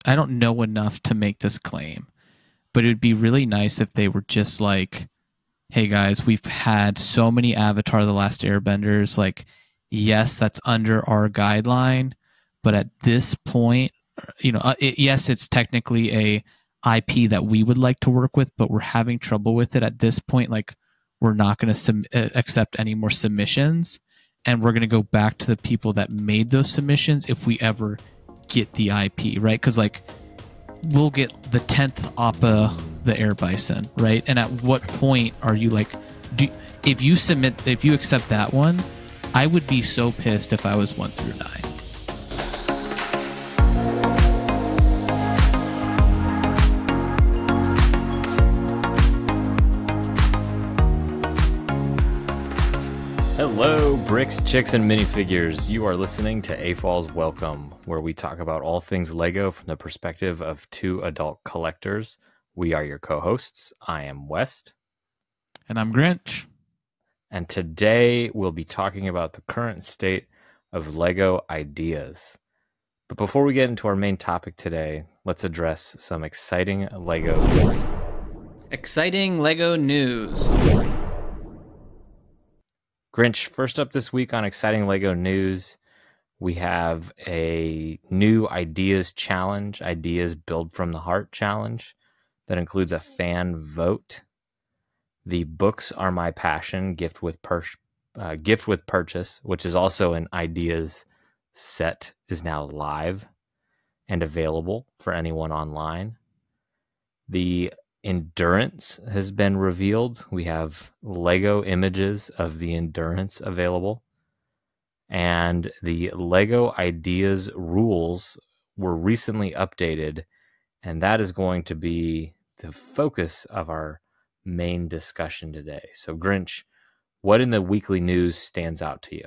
I don't know enough to make this claim, but it would be really nice if they were just like, hey guys, we've had so many Avatar The Last Airbenders. Like, yes, that's under our guideline, but at this point, yes, it's technically a IP that we would like to work with, but we're having trouble with it at this point. Like, we're not going to accept any more submissions, and we're going to go back to the people that made those submissions if we ever get the IP, right? Because like we'll get the 10th Appa the Air Bison, right? And at what point are you like, if you accept that one, I would be so pissed if I was 1 through 9. Hello, bricks, chicks, and minifigures. You are listening to AFOLs Welcome, where we talk about all things LEGO from the perspective of two adult collectors. We are your co-hosts. I am West. And I'm Grinch. And today we'll be talking about the current state of LEGO ideas. But before we get into our main topic today, let's address some exciting LEGO news. Exciting LEGO news. Grinch, first up this week on exciting LEGO news, we have a new ideas challenge, Ideas Build from the Heart challenge, that includes a fan vote. The Books Are My Passion gift with purchase, which is also an ideas set, is now live and available for anyone online. The Endurance has been revealed. We have LEGO images of the Endurance available. And the LEGO Ideas rules were recently updated, and that is going to be the focus of our main discussion today. So, Grinch, what in the weekly news stands out to you?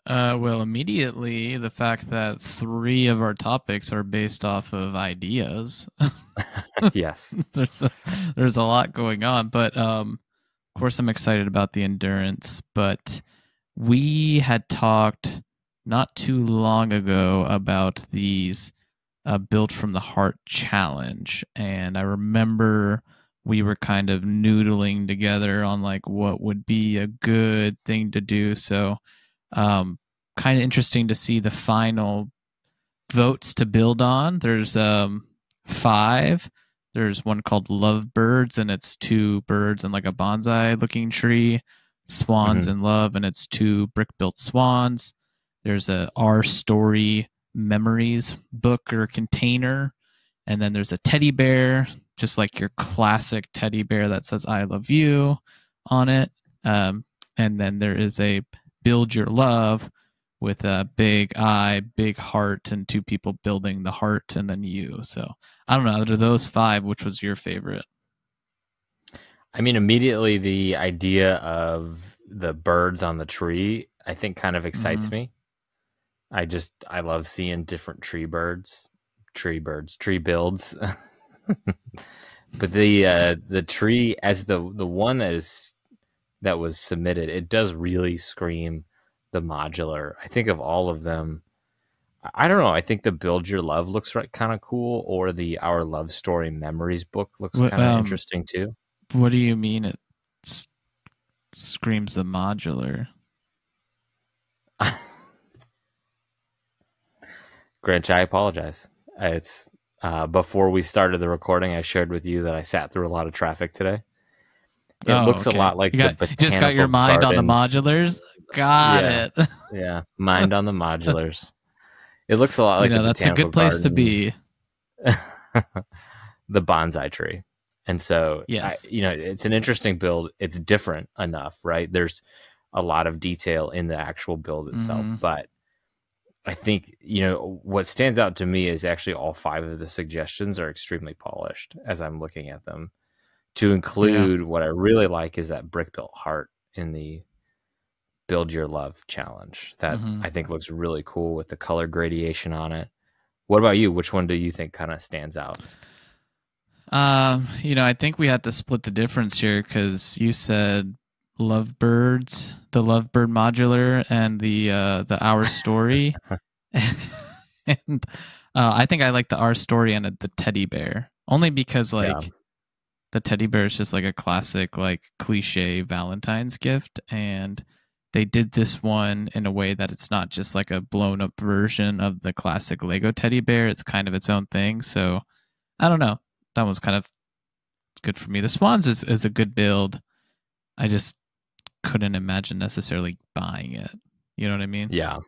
Well, immediately, the fact that 3 of our topics are based off of ideas. Yes. There's a lot going on, but of course I'm excited about the Endurance, but we had talked not too long ago about these Built from the Heart challenge, and I remember we were kind of noodling together on like what would be a good thing to do. So kind of interesting to see the final votes to build on. There's 5. There's one called Lovebirds, and it's 2 birds and like a bonsai looking tree. Swans in Love, and it's 2 brick-built swans. There's a Our Story Memories book or container. And then there's a teddy bear, just like your classic teddy bear that says I love you on it. And then there is a Build Your Love with a big eye, big heart, and 2 people building the heart, and then you. So I don't know, out of those 5, which was your favorite? I mean, immediately the idea of the birds on the tree, I think kind of excites me. I love seeing different tree builds. But the tree as the one that was submitted, it does really scream the modular. I think of all of them, I don't know. I think the Build Your Love looks kind of cool, or the Our Love Story Memories book looks kind of interesting too. What do you mean it screams the modular? Grinch, I apologize. It's before we started the recording, I shared with you that I sat through a lot of traffic today. It looks okay. a lot like you just got your mind gardens. on the modulars. Got it. Yeah, mind on the modulars. It looks a lot like that's a good place to be. The bonsai tree. And so, yes. It's an interesting build. It's different enough, right? There's a lot of detail in the actual build itself. But I think, what stands out to me is actually all 5 of the suggestions are extremely polished as I'm looking at them. To include, what I really like is that brick-built heart in the Build Your Love challenge. That I think looks really cool with the color gradation on it. What about you? Which one do you think kind of stands out? I think we had to split the difference here because you said Lovebirds, the Lovebird modular, and the Our Story. And I think I like the R story and the teddy bear only because Yeah. like the teddy bear is just like a classic like cliche Valentine's gift, and they did this one in a way that it's not just like a blown up version of the classic Lego teddy bear. It's kind of its own thing. So I don't know. That one's kind of good for me. The Swans is a good build. I just couldn't imagine necessarily buying it. You know what I mean? Yeah.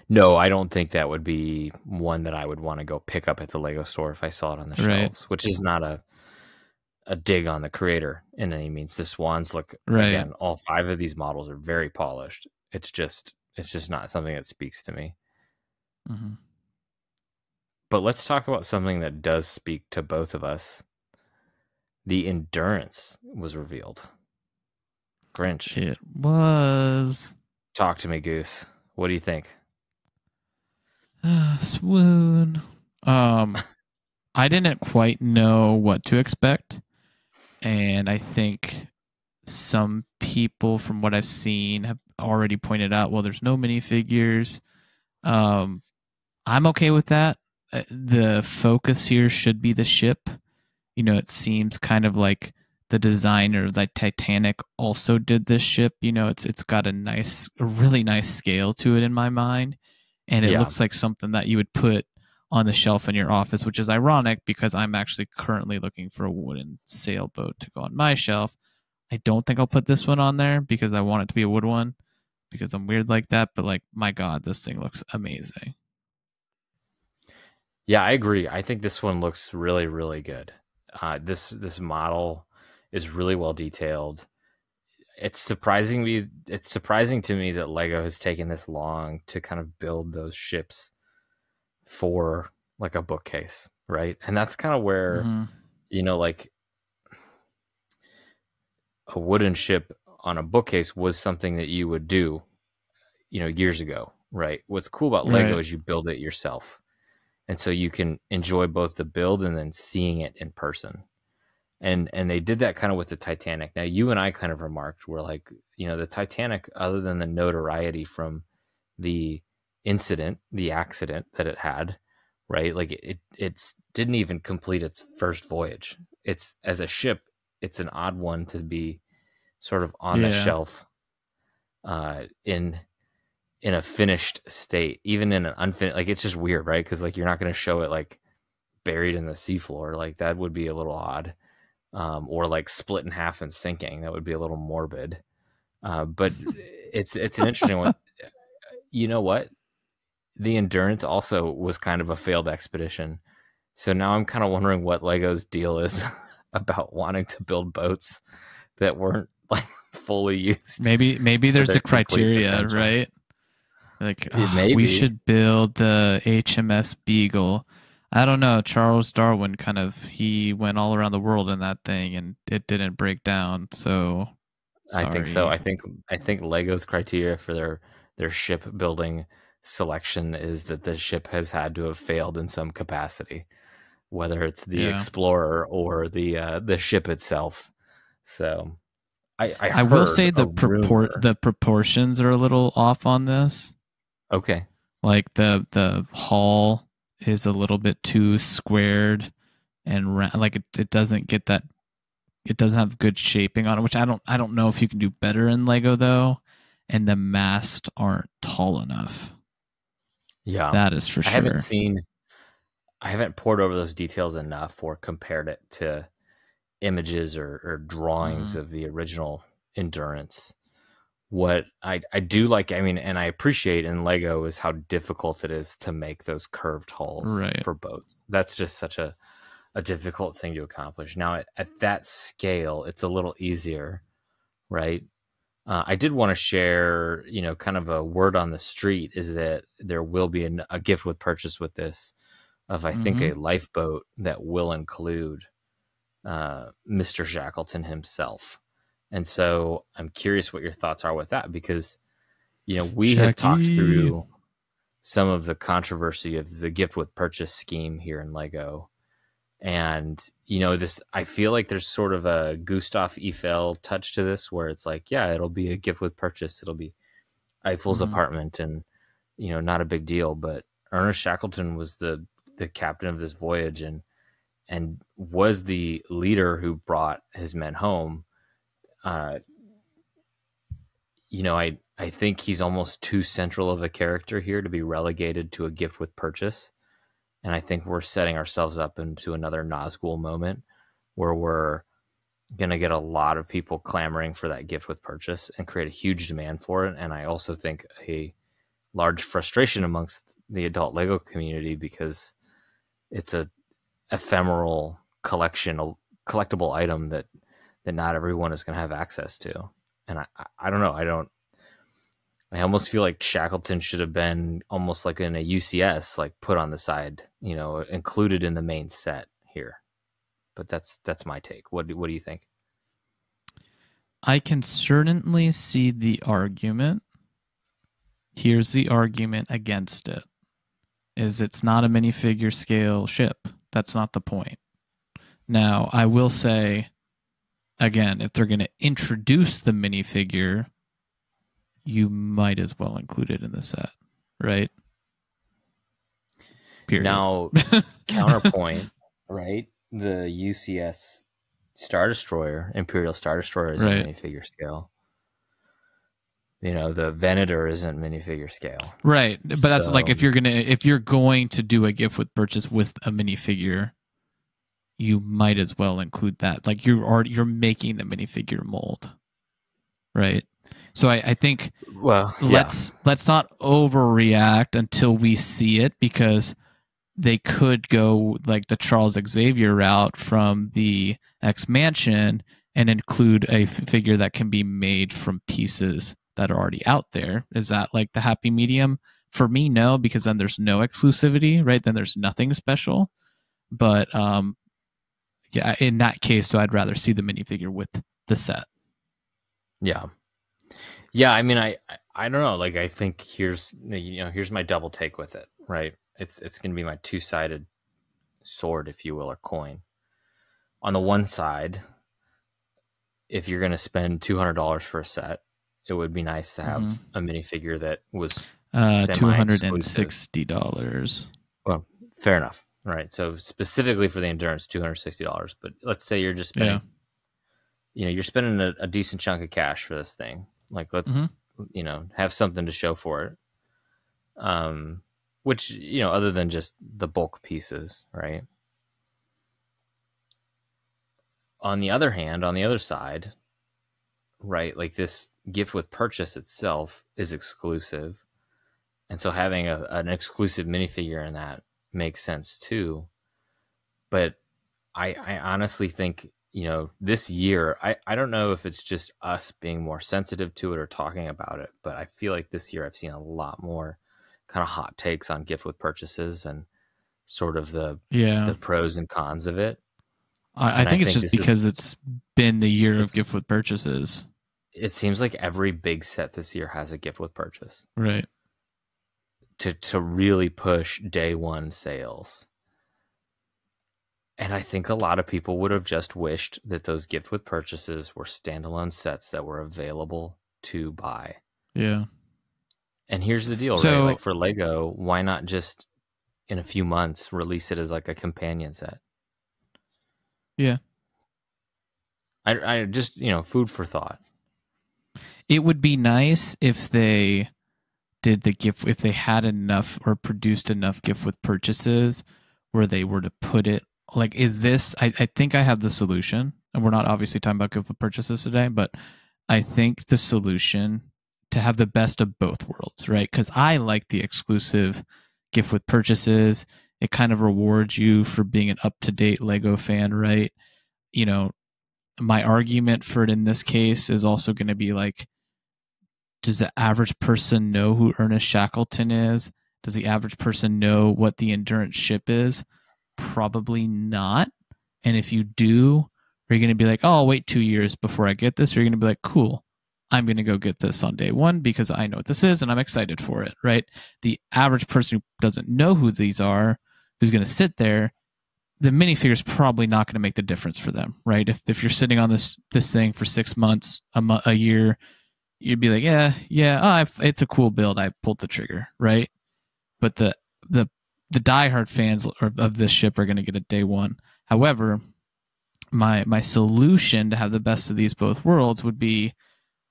No, I don't think that would be one that I would want to go pick up at the Lego store if I saw it on the Right. shelves, which is not a dig on the creator in any means. The Swans look, Right. again, all 5 of these models are very polished. It's just not something that speaks to me. Mm-hmm. But let's talk about something that does speak to both of us. The Endurance was revealed. Grinch. It was. Talk to me, Goose. What do you think? Swoon. I didn't quite know what to expect, and I think some people, from what I've seen, have already pointed out, well, there's no minifigures. I'm okay with that. The focus here should be the ship. You know, it seems kind of like the designer of the Titanic also did this ship. You know, it's got a really nice scale to it in my mind, and it Yeah. looks like something that you would put on the shelf in your office, which is ironic because I'm actually currently looking for a wooden sailboat to go on my shelf. I don't think I'll put this one on there because I want it to be a wood one because I'm weird like that. But like, my God, this thing looks amazing. Yeah, I agree. I think this one looks really, really good. This model is really well detailed. It's surprising to me that Lego has taken this long to kind of build those ships for like a bookcase, right? And that's kind of where, like a wooden ship on a bookcase was something that you would do, years ago, right? What's cool about Lego Right. is you build it yourself. And so you can enjoy both the build and then seeing it in person. And they did that kind of with the Titanic. Now, you and I kind of remarked, we're like, the Titanic, other than the notoriety from the the accident that it had, right? Like it didn't even complete its first voyage. It's, as a ship, it's an odd one to be sort of on the Yeah. shelf in a finished state, even in an unfinished. Like, it's just weird, right? Because like you're not going to show it like buried in the seafloor. Like, that would be a little odd. Or like split in half and sinking. That would be a little morbid. But it's an interesting one. You know what? The Endurance also was kind of a failed expedition. So now I'm kind of wondering what Lego's deal is about wanting to build boats that weren't like fully used. Maybe there's their a complete criteria, potential. right? Like, we Maybe. should build the HMS Beagle. I don't know. Charles Darwin he went all around the world in that thing and it didn't break down. So I think so. sorry. I think Lego's criteria for their ship building selection is that the ship has had to have failed in some capacity, whether it's the Yeah. explorer or the ship itself. So I will heard say a rumor. the proportions are a little off on this. Okay. Like the hull is a little bit too squared and like it doesn't get that. It doesn't have good shaping on it, which I don't know if you can do better in Lego though. And the masts aren't tall enough. Yeah. That is for sure. I haven't poured over those details enough or compared it to images or drawings of the original Endurance. What I do like, I mean, and I appreciate in Lego is how difficult it is to make those curved hulls Right. for boats. That's just such a difficult thing to accomplish. Now, at that scale, it's a little easier, right? I did want to share, kind of a word on the street is that there will be a gift with purchase with this of, I think, a lifeboat that will include Mr. Shackleton himself. And so I'm curious what your thoughts are with that, because, we have talked through some of the controversy of the gift with purchase scheme here in Lego. And, I feel like there's sort of a Gustav Eiffel touch to this where it's like, yeah, it'll be a gift with purchase. It'll be Eiffel's apartment and, not a big deal. But Ernest Shackleton was the the captain of this voyage and was the leader who brought his men home. I think he's almost too central of a character here to be relegated to a gift with purchase. And I think we're setting ourselves up into another Nazgul moment where we're going to get a lot of people clamoring for that gift with purchase and create a huge demand for it. And I also think a large frustration amongst the adult Lego community because it's a ephemeral collectible item that not everyone is going to have access to. And I don't know. I almost feel like Shackleton should have been almost like in a UCS, like put on the side, included in the main set here. But that's my take. What do you think? I can certainly see the argument. Here's the argument against it. Is it's not a minifigure scale ship. That's not the point. Now, I will say, again, if they're going to introduce the minifigure, you might as well include it in the set, right? Period. Now, counterpoint, right? The UCS Star Destroyer, Imperial Star Destroyer is right. a minifigure scale. The Venator isn't minifigure scale. Right. But that's like if you're going to do a gift with purchase with a minifigure, you might as well include that. Like you're making the minifigure mold. Right. So I think let's not overreact until we see it, because they could go like the Charles Xavier route from the X Mansion and include a figure that can be made from pieces that are already out there. Is that like the happy medium? For me, no, because then there's no exclusivity, right? Then there's nothing special. But yeah, in that case, so I'd rather see the minifigure with the set. Yeah. Yeah, I mean, I don't know. Like, I think here's my double take with it, right? It's going to be my two-sided sword, if you will, or coin. On the one side, if you're going to spend $200 for a set, it would be nice to have a minifigure that was $260. Well, fair enough, right? So specifically for the Endurance, $260. But let's say you're just spending, you're spending a decent chunk of cash for this thing. Like, let's, have something to show for it. Which, other than just the bulk pieces, right? On the other hand, on the other side, right, like this gift with purchase itself is exclusive. And so having an exclusive minifigure in that makes sense too. But I honestly think, this year, I don't know if it's just us being more sensitive to it or talking about it, but I feel like this year I've seen a lot more kind of hot takes on gift with purchases and sort of the pros and cons of it. I think it's just because it's been the year of gift with purchases. It seems like every big set this year has a gift with purchase. Right. To really push day one sales. And I think a lot of people would have just wished that those gift with purchases were standalone sets that were available to buy. Yeah. And here's the deal, right? Like for Lego, why not just in a few months release it as like a companion set? Yeah. I just, food for thought. It would be nice if they did the gift, if they had enough or produced enough gift with purchases where they were to put it. Like, is this, I think I have the solution, and we're not obviously talking about gift with purchases today, but I think the solution to have the best of both worlds, right? Because I like the exclusive gift with purchases. It kind of rewards you for being an up-to-date Lego fan, right? My argument for it in this case is also going to be like, does the average person know who Ernest Shackleton is? Does the average person know what the Endurance ship is? Probably not. And if you do, are you going to be like, oh, I'll wait 2 years before I get this? Or are you going to be like, cool, I'm going to go get this on day one because I know what this is and I'm excited for it, right? The average person who doesn't know who these are, who's going to sit there, the minifigure is probably not going to make the difference for them, right? If you're sitting on this thing for 6 months, a year, you'd be like, it's a cool build. I pulled the trigger, right? But the the diehard fans of this ship are going to get it day one. However, my solution to have the best of these both worlds would be,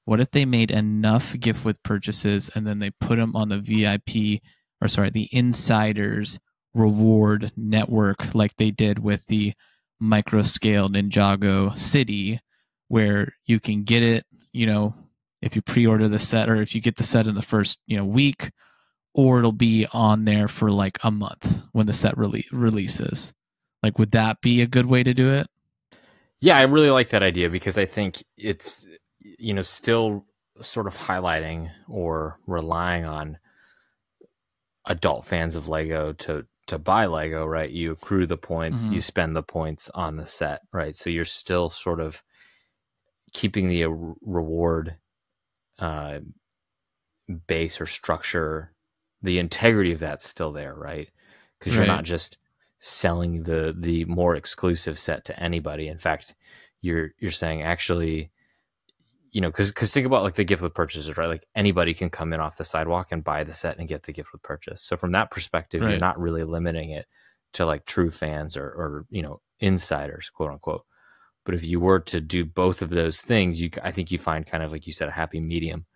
what if they made enough gift with purchases and then they put them on the the insiders reward network, like they did with the micro scale Ninjago City, where you can get it, if you pre-order the set, or if you get the set in the first, week, or it'll be on there for like a month when the set releases. Like, would that be a good way to do it? Yeah, I really like that idea, because I think it's, still sort of highlighting or relying on adult fans of Lego to buy Lego, right? You accrue the points, you spend the points on the set, right? So you're still sort of keeping the reward base or structure, the integrity of that's still there, right? Because you're not just selling the more exclusive set to anybody. In fact, you're saying, actually, because think about like the gift with purchases, right? Like anybody can come in off the sidewalk and buy the set and get the gift with purchase. So from that perspective, you're not really limiting it to like true fans or insiders, quote unquote. But if you were to do both of those things, I think you find kind of, like you said, a happy medium.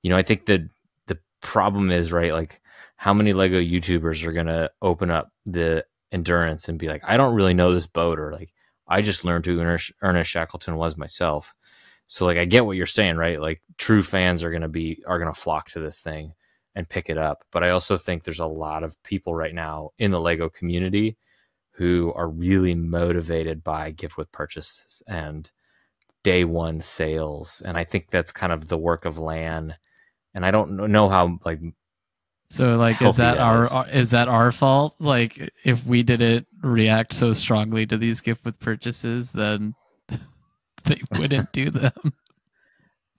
I think that the problem is, right, like how many Lego YouTubers are going to open up the Endurance and be like, I don't really know this boat, or like, I just learned who Ernest Shackleton was myself. So like, I get what you're saying, right? Like true fans are going to flock to this thing and pick it up. But I also think there's a lot of people right now in the Lego community who are really motivated by gift with purchases and day one sales. And I think that's kind of the work of LAN. And I don't know how, like, so like, is that our fault? Like, if we didn't react so strongly to these gift with purchases, then they wouldn't do them.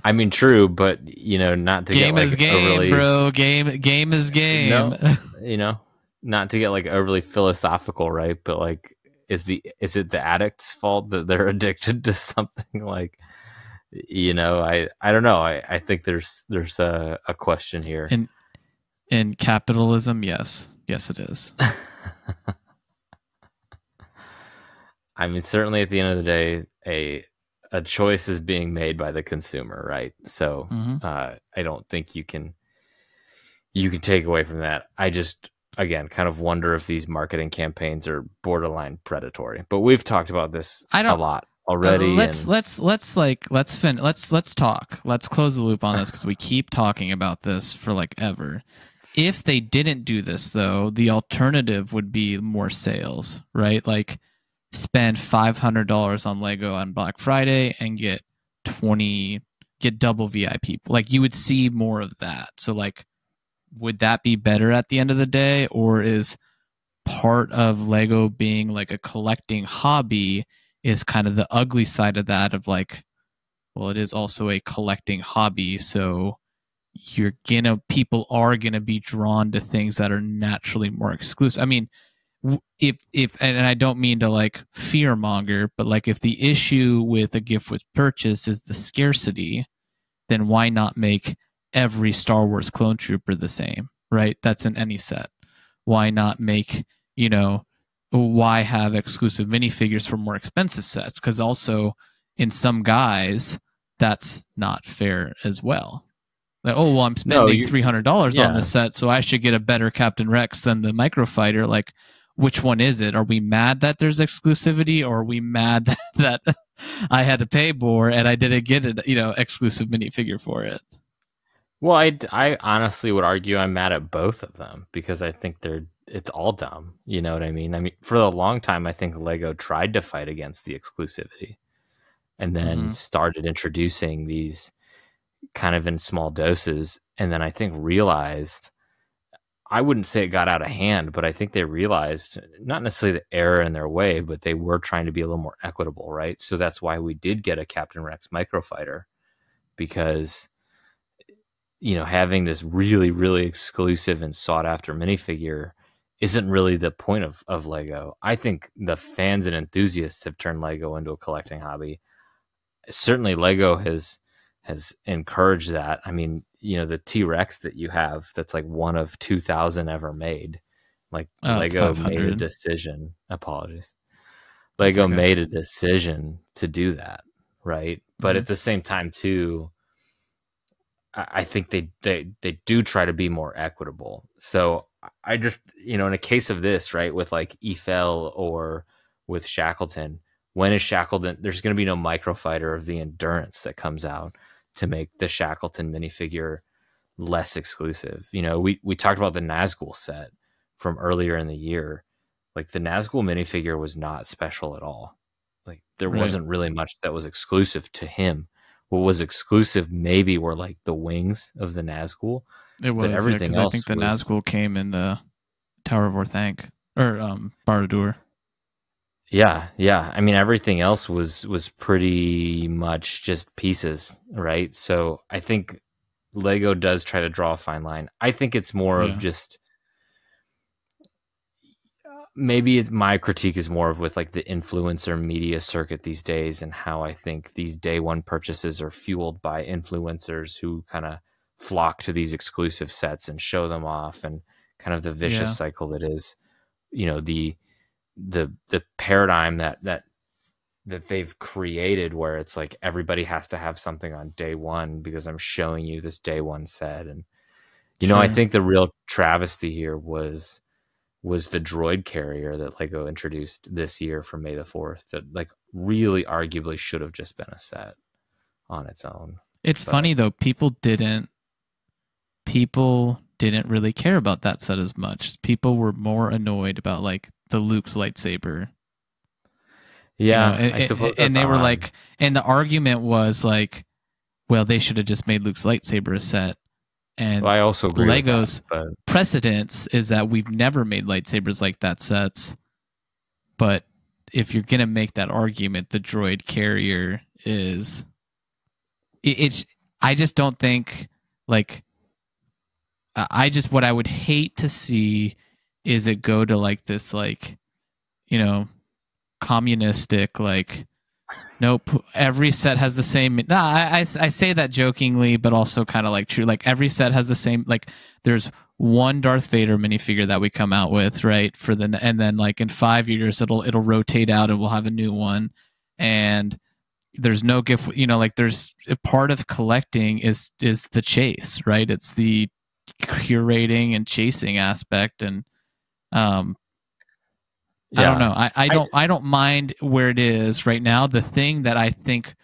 I mean, true, but not to game get like is game, overly, bro. Game is game. No, not to get like overly philosophical, right? But like, is it the addict's fault that they're addicted to something? Like, I don't know. I think there's a question here. In capitalism, yes, it is. I mean, certainly at the end of the day, a choice is being made by the consumer, right? So I don't think you can take away from that. I just, again, kind of wonder if these marketing campaigns are borderline predatory. But we've talked about this a lot already. Let's talk. Let's close the loop on this, because we keep talking about this for like ever. If they didn't do this, though, the alternative would be more sales, right? Like, spend $500 on Lego on Black Friday and get double VIP. Like, you would see more of that. So like, would that be better at the end of the day? Or is part of Lego being like a collecting hobby is kind of the ugly side of that, of like, well, it is also a collecting hobby, so people are gonna be drawn to things that are naturally more exclusive. I mean, if and I don't mean to like fear monger, but like, if the issue with a gift with purchase is the scarcity, then why not make every Star Wars clone trooper the same, right? That's in any set. Why not make, why have exclusive minifigures for more expensive sets? Because also, in some guys, that's not fair as well. Like, oh, well, I'm spending $300 on the set, so I should get a better Captain Rex than the Microfighter. Like, which one is it? Are we mad that there's exclusivity, or are we mad that I had to pay more and I didn't get an exclusive minifigure for it? Well, I honestly would argue I'm mad at both of them, because I think it's all dumb. You know what I mean? I mean, for a long time, I think Lego tried to fight against the exclusivity, and then started introducing these kind of in small doses, and then I think realized, I wouldn't say it got out of hand, but I think they realized, not necessarily the error in their way, but they were trying to be a little more equitable, right? So that's why we did get a Captain Rex Microfighter, because having this really, really exclusive and sought after minifigure isn't really the point of Lego. I think the fans and enthusiasts have turned Lego into a collecting hobby. Certainly Lego has encouraged that. I mean, the T-Rex that you have, that's like one of 2,000 ever made, Like It's Lego made a 500. decision. Apologies. That's Lego okay. made a decision to do that, right? But Hmm. at the same time, too, I think they do try to be more equitable. So I just, in a case of this, right, with like EFL or with Shackleton, when is Shackleton? There's going to be no microfighter of the endurance that comes out to make the Shackleton minifigure less exclusive. We talked about the Nazgul set from earlier in the year. Like the Nazgul minifigure was not special at all. Like there Right. wasn't really much that was exclusive to him. What was exclusive maybe were like the wings of the Nazgul, It but was, yeah, everything because I think else the was, Nazgul came in the Tower of Orthanc or Barad-dûr. yeah, yeah. I mean, everything else was pretty much just pieces, right? So I think Lego does try to draw a fine line. I think it's more of Yeah. just maybe it's my critique is more of with like the influencer media circuit these days and how I think these day one purchases are fueled by influencers who kind of flock to these exclusive sets and show them off, and kind of the vicious Yeah. cycle that is, the paradigm that they've created where it's like everybody has to have something on day one because I'm showing you this day one set. And I Sure. think the real travesty here was the droid carrier that Lego introduced this year for May the 4th that like really arguably should have just been a set on its own. It's But funny though, people didn't really care about that set as much. People were more annoyed about like the Luke's lightsaber, yeah, I and, suppose and that's they were odd. like, and the argument was like, well, they should have just made Luke's lightsaber a set. Well, And I also agree with that, Lego's but precedence is that we've never made lightsabers like that sets. But if you're gonna make that argument, the droid carrier is it's. I just don't think like what I would hate to see is it go to like this like you know communistic like nope, every set has the same. No, I say that jokingly, but also kind of like true. Like every set has the same. Like there's one Darth Vader minifigure that we come out with, right? And then like in 5 years it'll rotate out and we'll have a new one. And there's no gift. Like there's a part of collecting is the chase, right? It's the curating and chasing aspect, and um, I don't know. yeah, I don't mind where it is right now. The thing that I think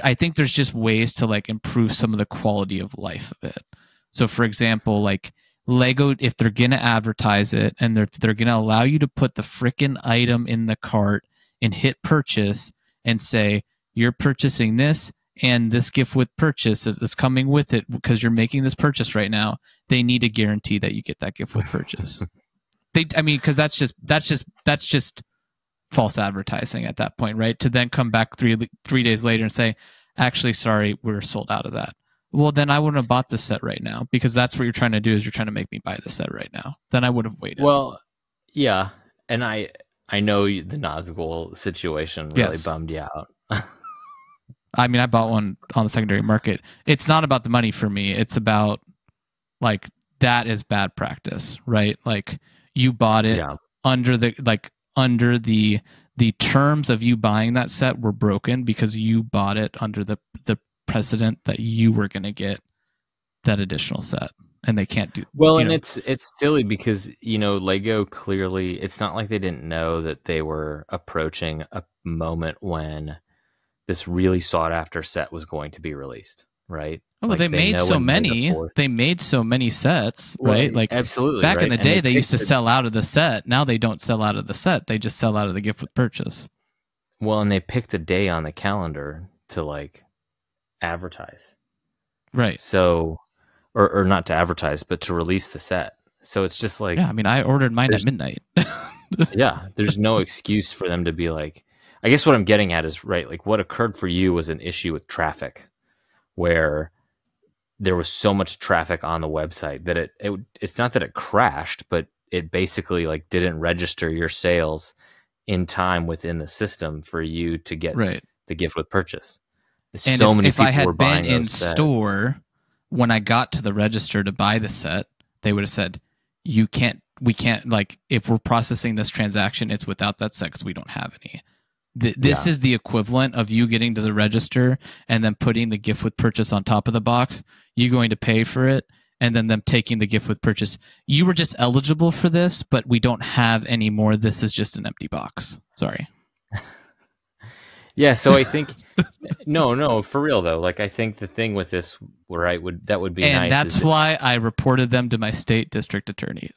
I think there's just ways to like improve some of the quality of life of it. So for example, like Lego, if they're gonna advertise it and they're gonna allow you to put the freaking item in the cart and hit purchase and say you're purchasing this and this gift with purchase is coming with it because you're making this purchase right now, they need to guarantee that you get that gift with purchase. I mean, because that's just false advertising at that point, right? To then come back three days later and say, actually, sorry, we're sold out of that. Well, then I wouldn't have bought the set right now because that's what you're trying to do is you're trying to make me buy the set right now. Then I would have waited. well, yeah, and I know the Nazgul situation really Yes. bummed you out. I mean, I bought one on the secondary market. It's not about the money for me. It's about like that is bad practice, right? Like you bought it Yeah. under the terms of you buying that set were broken because you bought it under the precedent that you were going to get that additional set, and they can't do. Well, and it's silly because Lego clearly, it's not like they didn't know that they were approaching a moment when this really sought after set was going to be released, right? Oh, Like they they made know so when May the many. 4th. They made so many sets, Well, right? Like absolutely, back in right? the And day, they they used to picked sell out of the set. Now they don't sell out of the set. They just sell out of the gift with purchase. and they picked a day on the calendar to like advertise. Right. So, or not to advertise, but to release the set. So it's just like, Yeah, I mean, I ordered mine at there's midnight. yeah, there's no excuse for them to be like, I guess what I'm getting at is, right, like what occurred for you was an issue with traffic where there was so much traffic on the website that it's not that it crashed, but it basically like didn't register your sales in time within the system for you to get Right. the gift with purchase. And So many if I people were had been buying in those sets. store when I got to the register to buy the set, they would have said, you can't we can't, like, if we're processing this transaction, it's without that set because we don't have any. This is the equivalent of you getting to the register and then putting the gift with purchase on top of the box, you going to pay for it, and then them taking the gift with purchase. You were just eligible for this, but we don't have any more. This is just an empty box. Sorry. Yeah, so I think no, for real though. Like, I think the thing with this, right, that would be nice. And that's why I reported them to my state district attorney.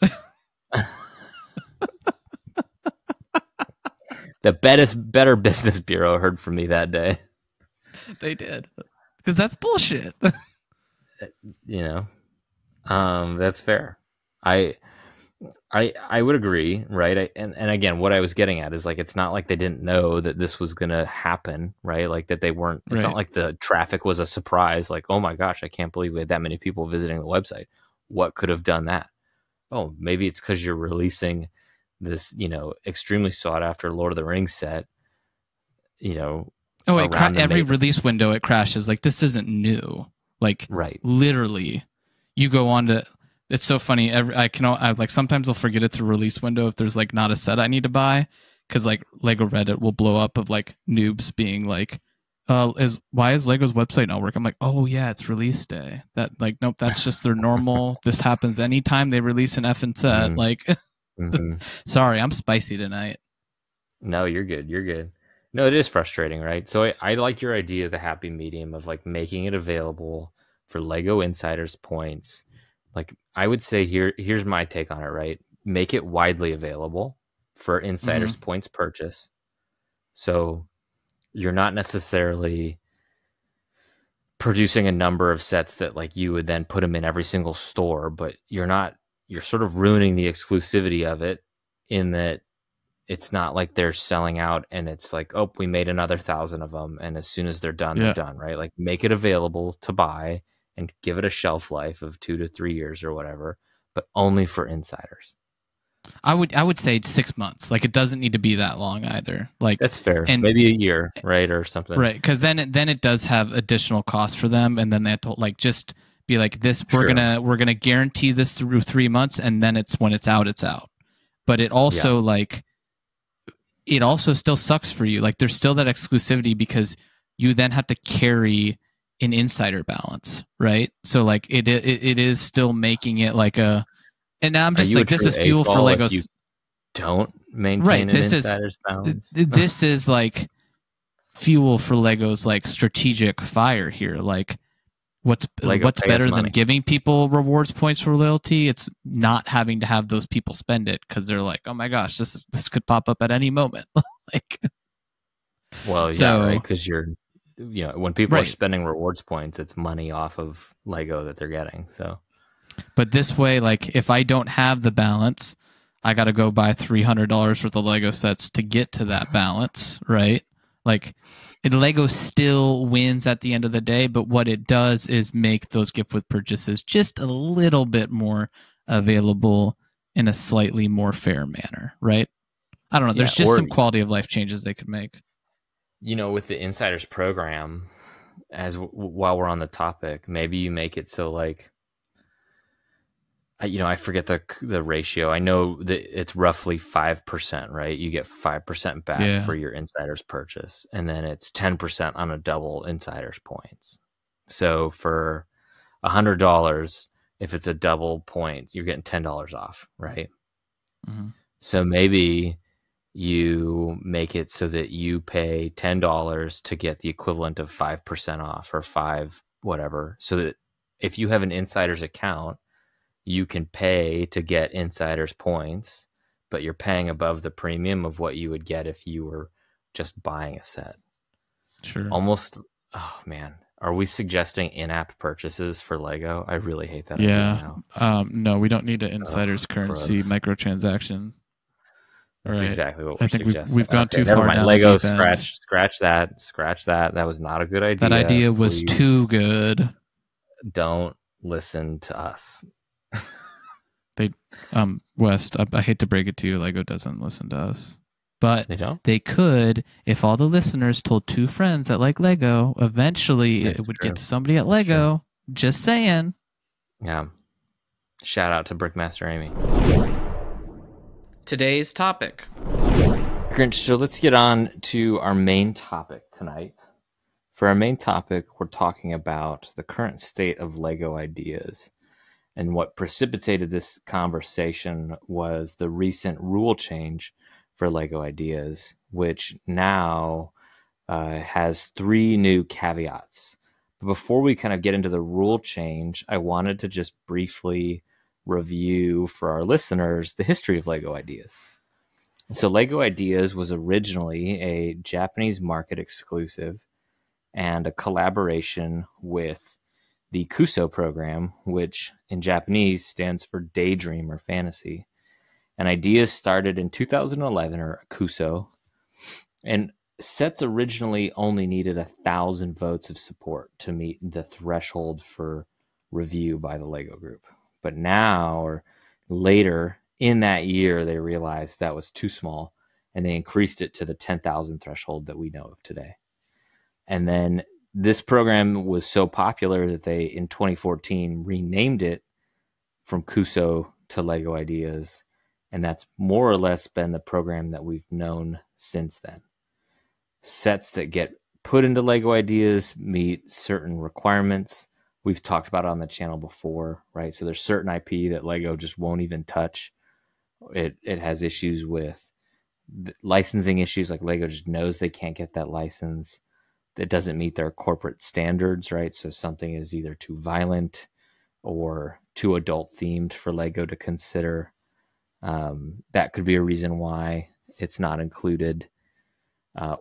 The Better Business Bureau heard from me that day. They did, because that's bullshit. You know, that's fair. I would agree, right? And again, what I was getting at is, like, it's not like they didn't know that this was going to happen, right? Like, that they weren't. It's not like the traffic was a surprise. Like, oh my gosh, I can't believe we had that many people visiting the website. What could have done that? Oh, maybe it's because you're releasing this, you know, extremely sought after Lord of the Rings set, you know. Oh, every release window it crashes. Like, this isn't new. Like, literally, you go on to. It's so funny. I like, sometimes I'll forget it's a release window if there's, like, not a set I need to buy, because, like, Lego Reddit will blow up of, like, noobs being like, why is Lego's website not working? I'm like, oh yeah, it's release day. That, like, nope, that's just their normal. This happens anytime they release an effing set. Like, sorry, I'm spicy tonight. No, you're good. You're good. No, it is frustrating, right? So I like your idea of the happy medium of, like, making it available for Lego Insiders points. Like, I would say here's my take on it, right? Make it widely available for Insiders points purchase. So you're not necessarily producing a number of sets that, like, you would then put them in every single store, but you're sort of ruining the exclusivity of it, in that it's not like they're selling out and it's like, oh, we made another 1,000 of them, and as soon as they're done, they're done, right? Like, make it available to buy and give it a shelf life of 2 to 3 years or whatever, but only for Insiders. I would say 6 months. Like, it doesn't need to be that long either. Like, that's fair. And maybe a year, right, or something. Right, because then it does have additional costs for them, and then they have to, like, just be like, this. We're gonna guarantee this through 3 months, and then when it's out, it's out. But it also like, it also still sucks for you. Like, there's still that exclusivity because you then have to carry an insider balance, right? So, like, it is still making it like a. And now I'm just like, this is fuel for Legos. You don't maintain an insider's balance. This is like fuel for Lego's, like, strategic fire here. Like, what's better than giving people rewards points for loyalty? It's not having to have those people spend it because they're like, oh my gosh, this could pop up at any moment. Like, well, yeah, right, because when people are spending rewards points, it's money off of Lego that they're getting. So. But this way, like, if I don't have the balance, I got to go buy $300 worth of Lego sets to get to that balance, right? Like, Lego still wins at the end of the day, but what it does is make those gift with purchases just a little bit more available in a slightly more fair manner, right? I don't know. There's just some quality of life changes they could make. You know, with the Insiders program, while we're on the topic, maybe you make it so, like, I forget the ratio. I know that it's roughly 5%, right? You get 5% back for your Insiders purchase, and then it's 10% on a double Insiders points. So for $100, if it's a double point, you're getting $10 off, right? So maybe you make it so that you pay $10 to get the equivalent of 5% off, or 5 whatever, so that if you have an Insiders account, you can pay to get Insiders points, but you're paying above the premium of what you would get if you were just buying a set. Sure. Almost, oh man, are we suggesting in-app purchases for Lego? I really hate that idea now. No, we don't need an Insiders currency microtransaction. That's exactly what we're suggesting. We've gone too far down. Lego, scratch that. That was not a good idea. That idea was too good. Don't listen to us. West, I hate to break it to you, Lego doesn't listen to us. But they don't? They could, if all the listeners told 2 friends that like Lego, eventually it would get to somebody at Lego. Just saying. Yeah. Shout out to Brickmaster Amy. Today's topic. Grinch, so let's get on to our main topic tonight. For our main topic, we're talking about the current state of LEGO ideas. And what precipitated this conversation was the recent rule change for LEGO ideas, which now has 3 new caveats. But before we kind of get into the rule change, I wanted to just briefly review for our listeners the history of LEGO ideas. So LEGO Ideas was originally a Japanese market exclusive and a collaboration with the Kuso program, which in Japanese stands for daydream or fantasy. And Ideas started in 2011, or Kuso, and sets originally only needed 1,000 votes of support to meet the threshold for review by the LEGO group. But now, or later in that year, they realized that was too small, and they increased it to the 10,000 threshold that we know of today. And then this program was so popular that they, in 2014, renamed it from Kuso to LEGO Ideas, and that's more or less been the program that we've known since then. Sets that get put into LEGO Ideas meet certain requirements. We've talked about it on the channel before, right? So there's certain IP that LEGO just won't even touch. It has issues with licensing issues, like LEGO just knows they can't get that license. That doesn't meet their corporate standards, right? So something is either too violent or too adult themed for LEGO to consider. That could be a reason why it's not included.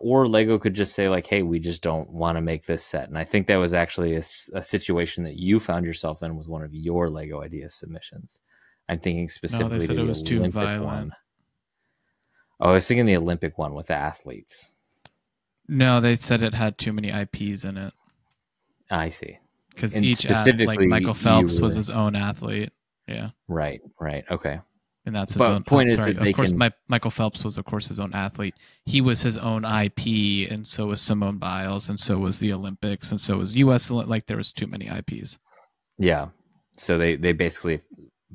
Or LEGO could just say like, hey, we just don't want to make this set. And I think that was actually a situation that you found yourself in with one of your LEGO Ideas submissions. I'm thinking specifically they said to it the was too Olympic violent. one. Oh, I was thinking the Olympic one with the athletes. No, they said it had too many IPs in it. I see. Because And each like Michael Phelps was his own athlete. Yeah. Right. Okay. And that's his But own. Point is sorry, that they of course, can. Michael Phelps was, of course, his own athlete. He was his own IP, and so was Simone Biles, and so was the Olympics, and so was U.S. Like there was too many IPs. Yeah. So they basically,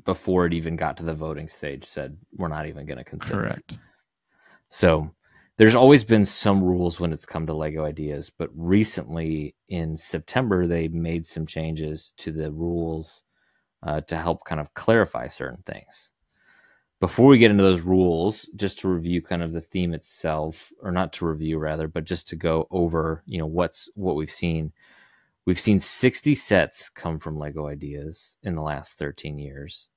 before it even got to the voting stage, said we're not even going to consider Correct. it. So there's always been some rules when it's come to LEGO Ideas, but recently in September they made some changes to the rules to help kind of clarify certain things. Before we get into those rules, just to review kind of the theme itself, or not to review rather, but just to go over, what we've seen. We've seen 60 sets come from LEGO Ideas in the last 13 years,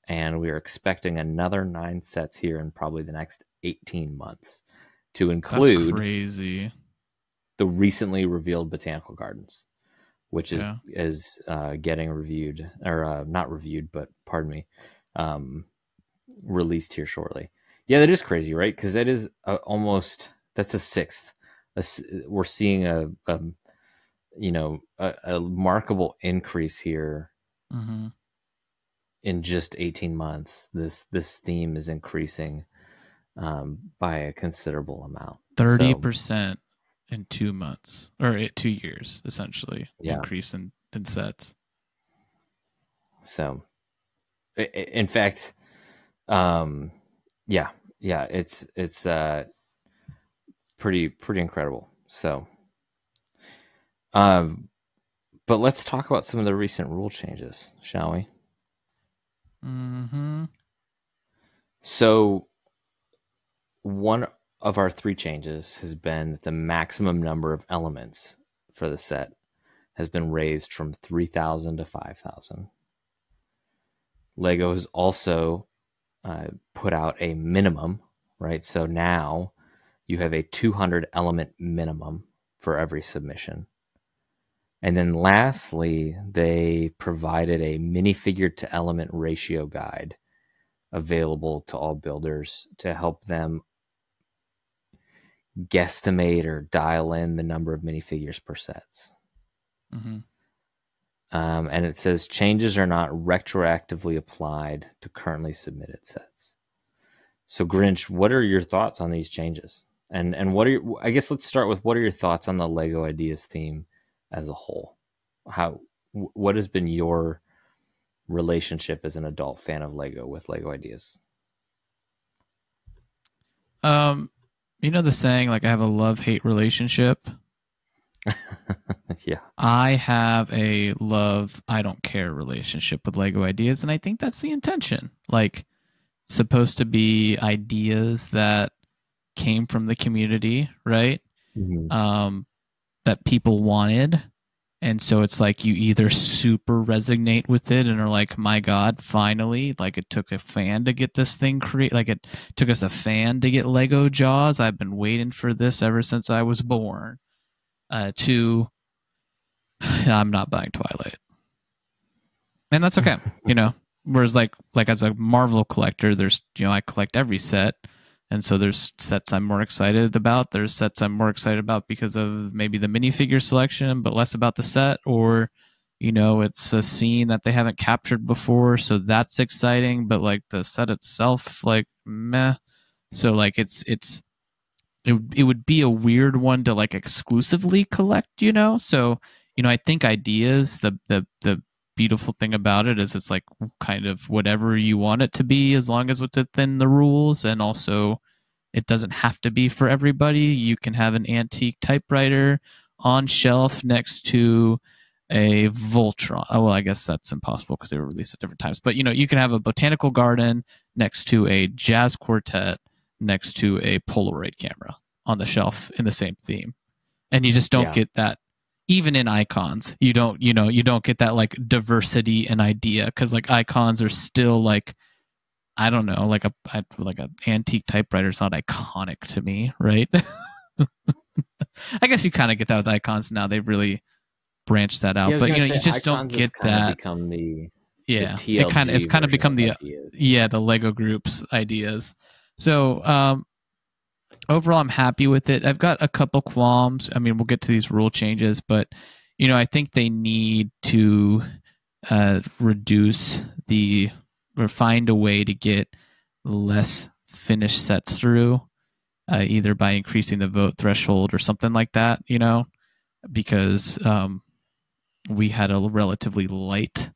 and we are expecting another 9 sets here in probably the next 18 months to include crazy. the recently revealed botanical gardens, which is getting reviewed, or not reviewed, but pardon me, released here shortly. Yeah, that is crazy, right? Because that is that's a sixth. We're seeing a remarkable increase here in just 18 months. This theme is increasing by a considerable amount. 30% in 2 months, or 2 years, essentially. Yeah. Increase in sets. So, in fact, it's pretty incredible. So, but let's talk about some of the recent rule changes, shall we? So, one of our 3 changes has been that the maximum number of elements for the set has been raised from 3,000 to 5,000. LEGO has also put out a minimum, right? So now you have a 200 element minimum for every submission. And then lastly, they provided a minifigure to element ratio guide available to all builders to help them guesstimate or dial in the number of minifigures per sets. And it says changes are not retroactively applied to currently submitted sets. So Grinch, what are your thoughts on these changes? And I guess let's start with, what are your thoughts on the LEGO Ideas theme as a whole? What has been your relationship as an adult fan of LEGO with LEGO Ideas? Um, you know the saying, like, I have a love-hate relationship. Yeah. I have a love, I don't care relationship with Lego ideas, and I think that's the intention. Like, supposed to be ideas that came from the community, right? Mhm. Um, that people wanted. And so it's like you either super resonate with it and are like, my God, finally, like it took a fan to get this thing created. Like it took us a fan to get Lego Jaws. I've been waiting for this ever since I was born. To I'm not buying Twilight, and that's okay. You know, whereas like as a Marvel collector, there's I collect every set, and so there's sets I'm more excited about. There's sets I'm more excited about because of maybe the minifigure selection, but less about the set, or it's a scene that they haven't captured before, so that's exciting. But like the set itself, like meh. So like it would be a weird one to like exclusively collect. So I think ideas, the beautiful thing about it is it's like kind of whatever you want it to be, as long as it's within the rules. And also it doesn't have to be for everybody. You can have an antique typewriter on shelf next to a Voltron. Oh, well, I guess that's impossible because they were released at different times. But you can have a botanical garden next to a jazz quartet next to a Polaroid camera on the shelf in the same theme. And you just don't Yeah. get that even in icons. You don't get that like diversity and idea, because like icons are still like, I don't know, like a antique typewriter is not iconic to me, right? I guess you kind of get that with icons now. They've really branched that Yeah, I out, was but gonna you say just don't icons has get kind of that. become the Yeah, it's TLG kind of version become of the ideas. the Lego groups ideas. So overall, I'm happy with it. I've got a couple qualms. I mean, we'll get to these rule changes, but I think they need to reduce or find a way to get less finished sets through, either by increasing the vote threshold or something like that. Because we had a relatively light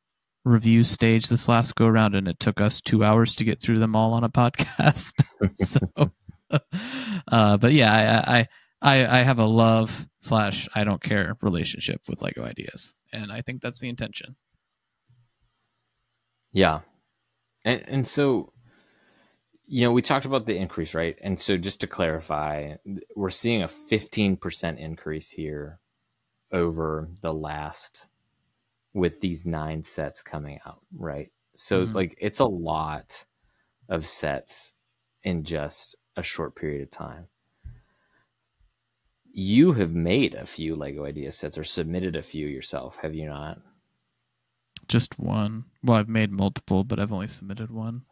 review stage this last go around, and it took us 2 hours to get through them all on a podcast. So, but yeah, I have a love / I don't care relationship with Lego ideas, and I think that's the intention. Yeah. And so, we talked about the increase, right? And so just to clarify, we're seeing a 15% increase here over the last, with these 9 sets coming out, right? So Mm-hmm. like it's a lot of sets in just a short period of time. You have made a few Lego idea sets or submitted a few yourself, have you not? Just one. Well, I've made multiple, but I've only submitted one.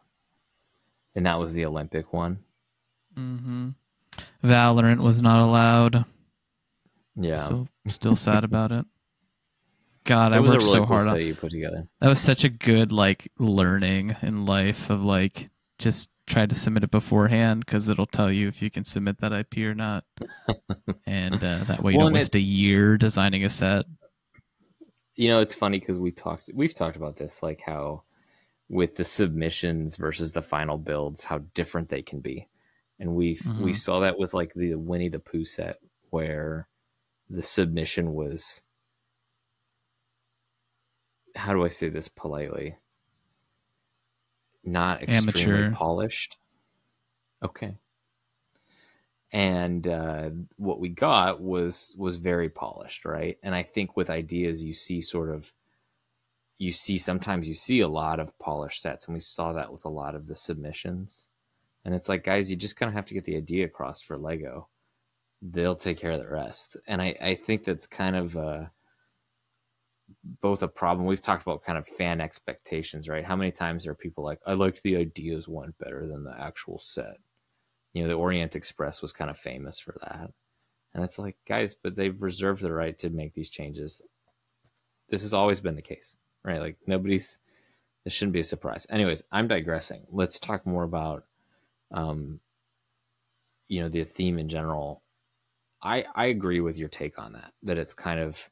And that was the Olympic one. Mm-hmm. Valorant was not allowed. Yeah. Still sad about it. God, It I was a worked really so cool hard on set you put together. that. Was such a good like learning in life of like just try to submit it beforehand, because it'll tell you if you can submit that IP or not, and that way you Well, don't and waste a year designing a set. it's funny because we've talked about this, like how with the submissions versus the final builds, how different they can be. And we Mm-hmm. saw that with like the Winnie the Pooh set, where the submission was, how do I say this politely, not extremely Amateur. polished. Okay. And what we got was very polished, right? And I think with ideas, sometimes you see a lot of polished sets, and we saw that with a lot of the submissions. And it's like, guys, you just kind of have to get the idea across for Lego. They'll take care of the rest. And I think that's kind of both a problem. We've talked about kind of fan expectations, right? How many times are people like, I liked the ideas one better than the actual set? The Orient Express was kind of famous for that. And it's like, guys, but they've reserved the right to make these changes. This has always been the case, right? Like this shouldn't be a surprise. Anyways, I'm digressing. Let's talk more about, the theme in general. I agree with your take on that it's kind of,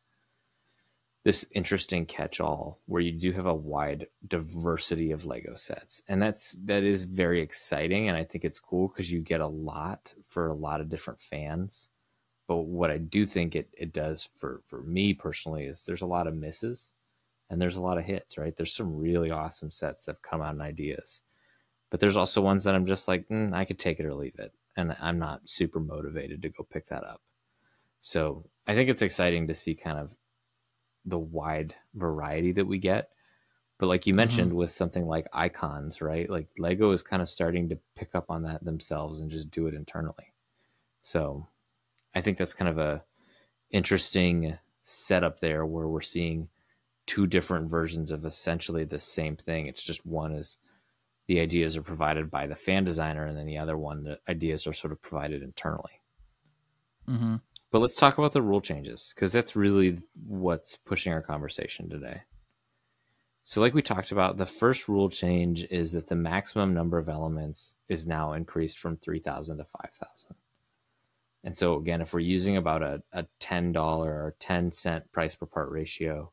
this interesting catch-all where you do have a wide diversity of Lego sets, and that is very exciting, and I think it's cool because you get a lot for a lot of different fans. But what I do think it does for me personally is there's a lot of misses and there's a lot of hits, right? There's some really awesome sets that have come out in ideas, but there's also ones that I'm just like, I could take it or leave it, and I'm not super motivated to go pick that up. So I think it's exciting to see kind of the wide variety that we get. But like you mentioned with something like icons, right? Like Lego is kind of starting to pick up on that themselves and just do it internally. So I think that's kind of a interesting setup there where we're seeing two different versions of essentially the same thing. It's just one is the ideas are provided by the fan designer, and then the other one, the ideas are sort of provided internally. But let's talk about the rule changes, because that's really what's pushing our conversation today. So like we talked about, the first rule change is that the maximum number of elements is now increased from 3,000 to 5,000. And so again, if we're using about a $10 or 10-cent price per part ratio,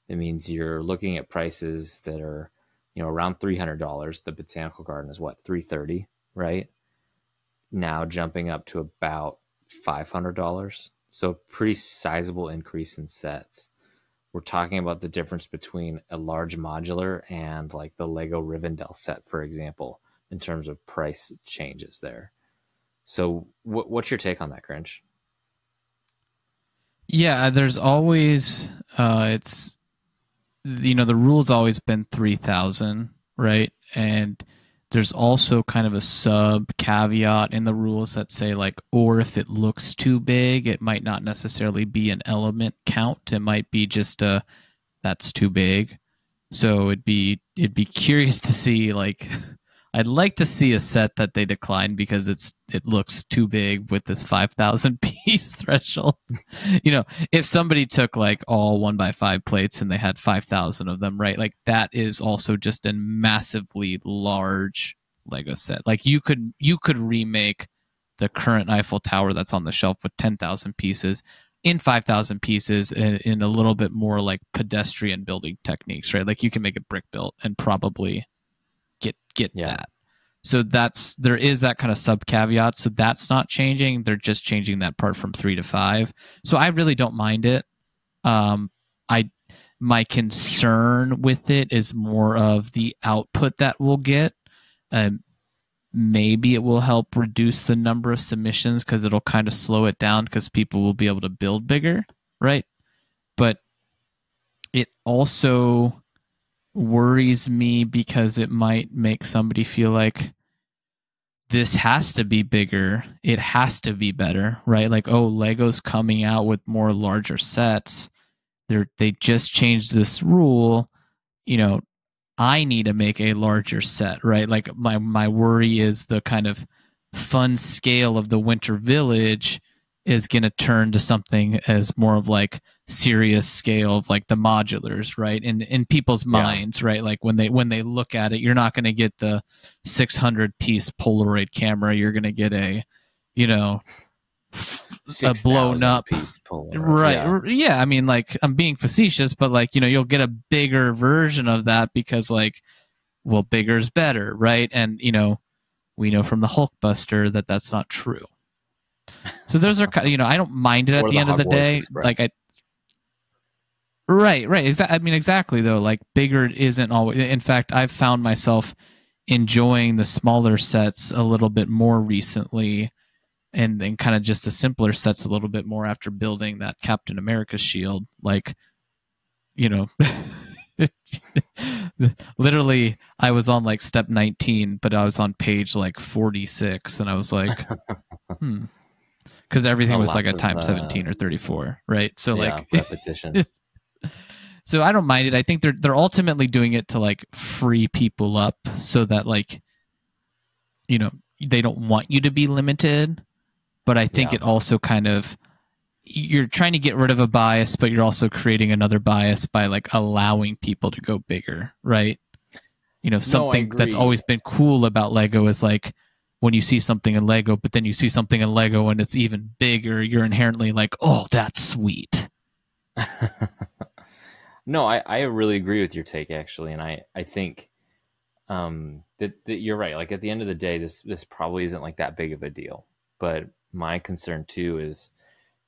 it means you're looking at prices that are, around $300. The botanical garden is what, $330, right? Now jumping up to about $500. So a pretty sizable increase in sets. We're talking about the difference between a large modular and like the Lego Rivendell set, for example, in terms of price changes there. So what's your take on that, Grinch? Yeah, there's always the rule's always been 3,000, right? And there's also kind of a sub caveat in the rules that say like, or if it looks too big, it might not necessarily be an element count. It might be just that's too big. So it'd be curious to see, like, I'd like to see a set that they decline because it looks too big with this 5,000 piece threshold. If somebody took like all 1x5 plates and they had 5,000 of them, right? Like that is also just a massively large Lego set. Like you could remake the current Eiffel Tower that's on the shelf with 10,000 pieces in 5,000 pieces in a little bit more like pedestrian building techniques, right? Like you can make it brick built and probably get that. So there is that kind of sub caveat. So that's not changing. They're just changing that part from 3 to 5. So I really don't mind it. My concern with it is more of the output that we'll get. Maybe it will help reduce the number of submissions because it'll kind of slow it down because people will be able to build bigger, right? But it also worries me because it might make somebody feel like this has to be bigger. It has to be better, right? Like, oh, Lego's coming out with more larger sets. They just changed this rule. I need to make a larger set, right? Like my worry is the kind of fun scale of the Winter Village is going to turn to something as more of like serious scale of like the modulars, right? In people's minds, right? Like when they look at it, you're not going to get the 600 piece Polaroid camera. You're going to get a blown up piece Polaroid. Right. Yeah. I mean, like I'm being facetious, but like, you'll get a bigger version of that because like, well, bigger is better. Right. And, we know from the Hulkbuster that that's not true. So those are, I don't mind it at the end of the day. Express. Like right. Exactly though. Like bigger isn't always, in fact, I've found myself enjoying the smaller sets a little bit more recently and then kind of just the simpler sets a little bit more after building that Captain America shield. Like, literally I was on like step 19, but I was on page like 46 and I was like, because everything was like a time 17 or 34, right? So like repetition. So I don't mind it. I think they're ultimately doing it to like free people up so that like, they don't want you to be limited. But I think it also kind of, you're trying to get rid of a bias, but you're also creating another bias by like allowing people to go bigger, right? Something that's always been cool about Lego is like when you see something in Lego, but then you see something in Lego and it's even bigger, you're inherently like, oh, that's sweet. No, I really agree with your take actually, and I think that you're right. Like at the end of the day, this probably isn't like that big of a deal. But my concern too is,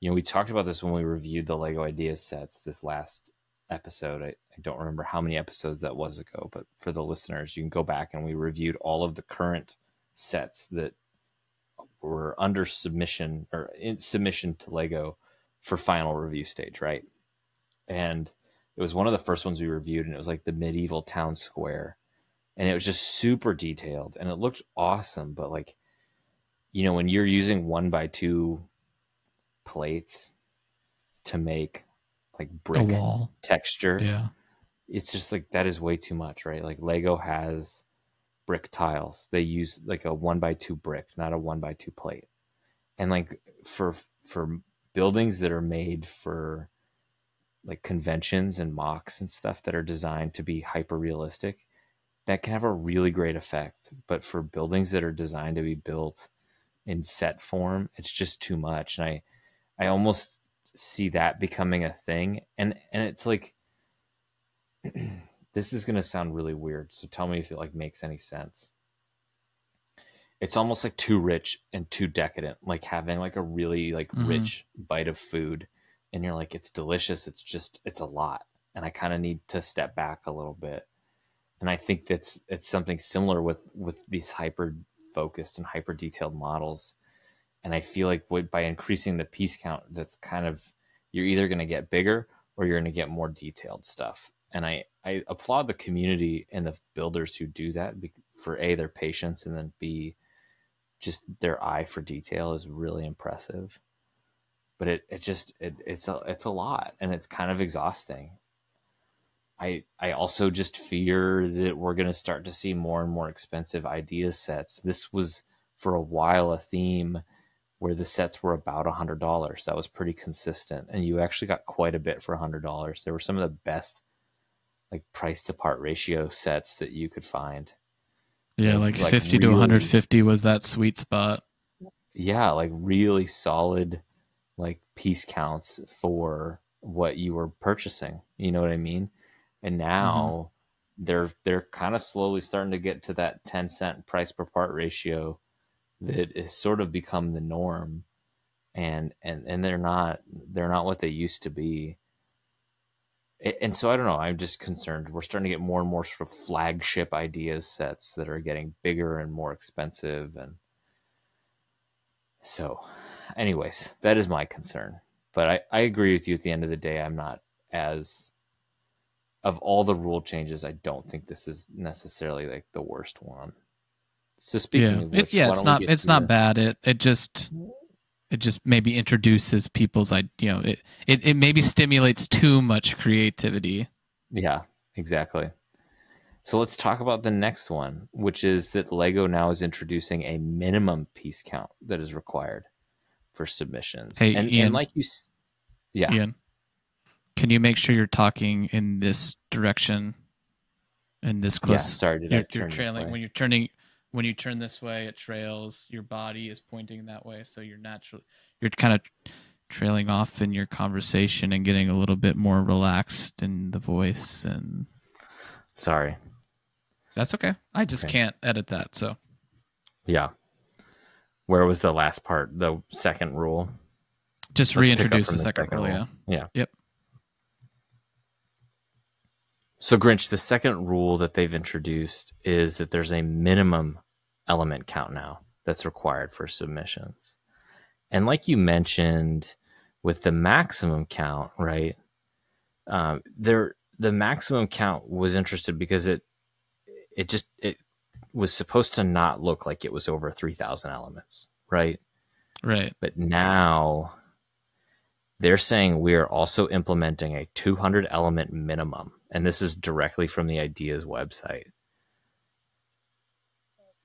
we talked about this when we reviewed the Lego Ideas sets this last episode. I don't remember how many episodes that was ago, but for the listeners, you can go back and we reviewed all of the current sets that were under submission or in submission to Lego for final review stage, right? And it was one of the first ones we reviewed, and it was like the medieval town square, and it was just super detailed and it looked awesome. But like, when you're using 1x2 plates to make like A brick wall. texture, Yeah. it's just like that is way too much, right? Like Lego has brick tiles. They use like a 1x2 brick, not a 1x2 plate. And like for buildings that are made for like conventions and mocks and stuff that are designed to be hyper realistic, that can have a really great effect. But for buildings that are designed to be built in set form, it's just too much. And I almost see that becoming a thing. And it's like, this is going to sound really weird, so tell me if it like makes any sense. It's almost like too rich and too decadent, like having like a really like rich bite of food, and you're like, it's delicious, it's a lot, and I kind of need to step back a little bit. And I think it's something similar with these hyper focused and hyper detailed models. And I feel like by increasing the piece count, that's kind of, you're either going to get bigger or you're going to get more detailed stuff. And I applaud the community and the builders who do that for A, their patience, and then B, just their eye for detail is really impressive. But it's a lot, and it's kind of exhausting. I also just fear that we're going to start to see more and more expensive idea sets. This was for a while a theme where the sets were about $100. That was pretty consistent, and you actually got quite a bit for $100. There were some of the best like price to part ratio sets that you could find. Yeah, like 50 to 150 was that sweet spot. Yeah, like really solid like piece counts for what you were purchasing. You know what I mean? And now they're kind of slowly starting to get to that 10-cent price per part ratio that is sort of become the norm, and they're not what they used to be. And so I don't know, I'm just concerned we're starting to get more and more sort of flagship ideas sets that are getting bigger and more expensive. And so anyways, that is my concern. But I agree with you, at the end of the day, I'm not as, of all the rule changes, I don't think this is necessarily like the worst one. So speaking of which, it's not bad. It just maybe introduces people's, it maybe stimulates too much creativity. Yeah, exactly. So let's talk about the next one, which is that Lego now is introducing a minimum piece count that is required for submissions. Hey, Ian, and like you, yeah, Ian, can you make sure you're talking in this direction? In this close? Yeah, sorry, you're trailing when you turn this way, it trails. Your body is pointing that way, so you're kind of trailing off in your conversation and getting a little bit more relaxed in the voice. And sorry, that's okay. I just can't edit that. So yeah, where was the last part? The second rule. Just reintroduce the second rule. Yeah. Yep. So Grinch, the second rule that they've introduced is that there's a minimum element count now that's required for submissions. And like you mentioned with the maximum count, right? The maximum count was interesting because it was supposed to not look like it was over 3,000 elements, right? Right. But now they're saying we are also implementing a 200 element minimum. And this is directly from the Ideas website,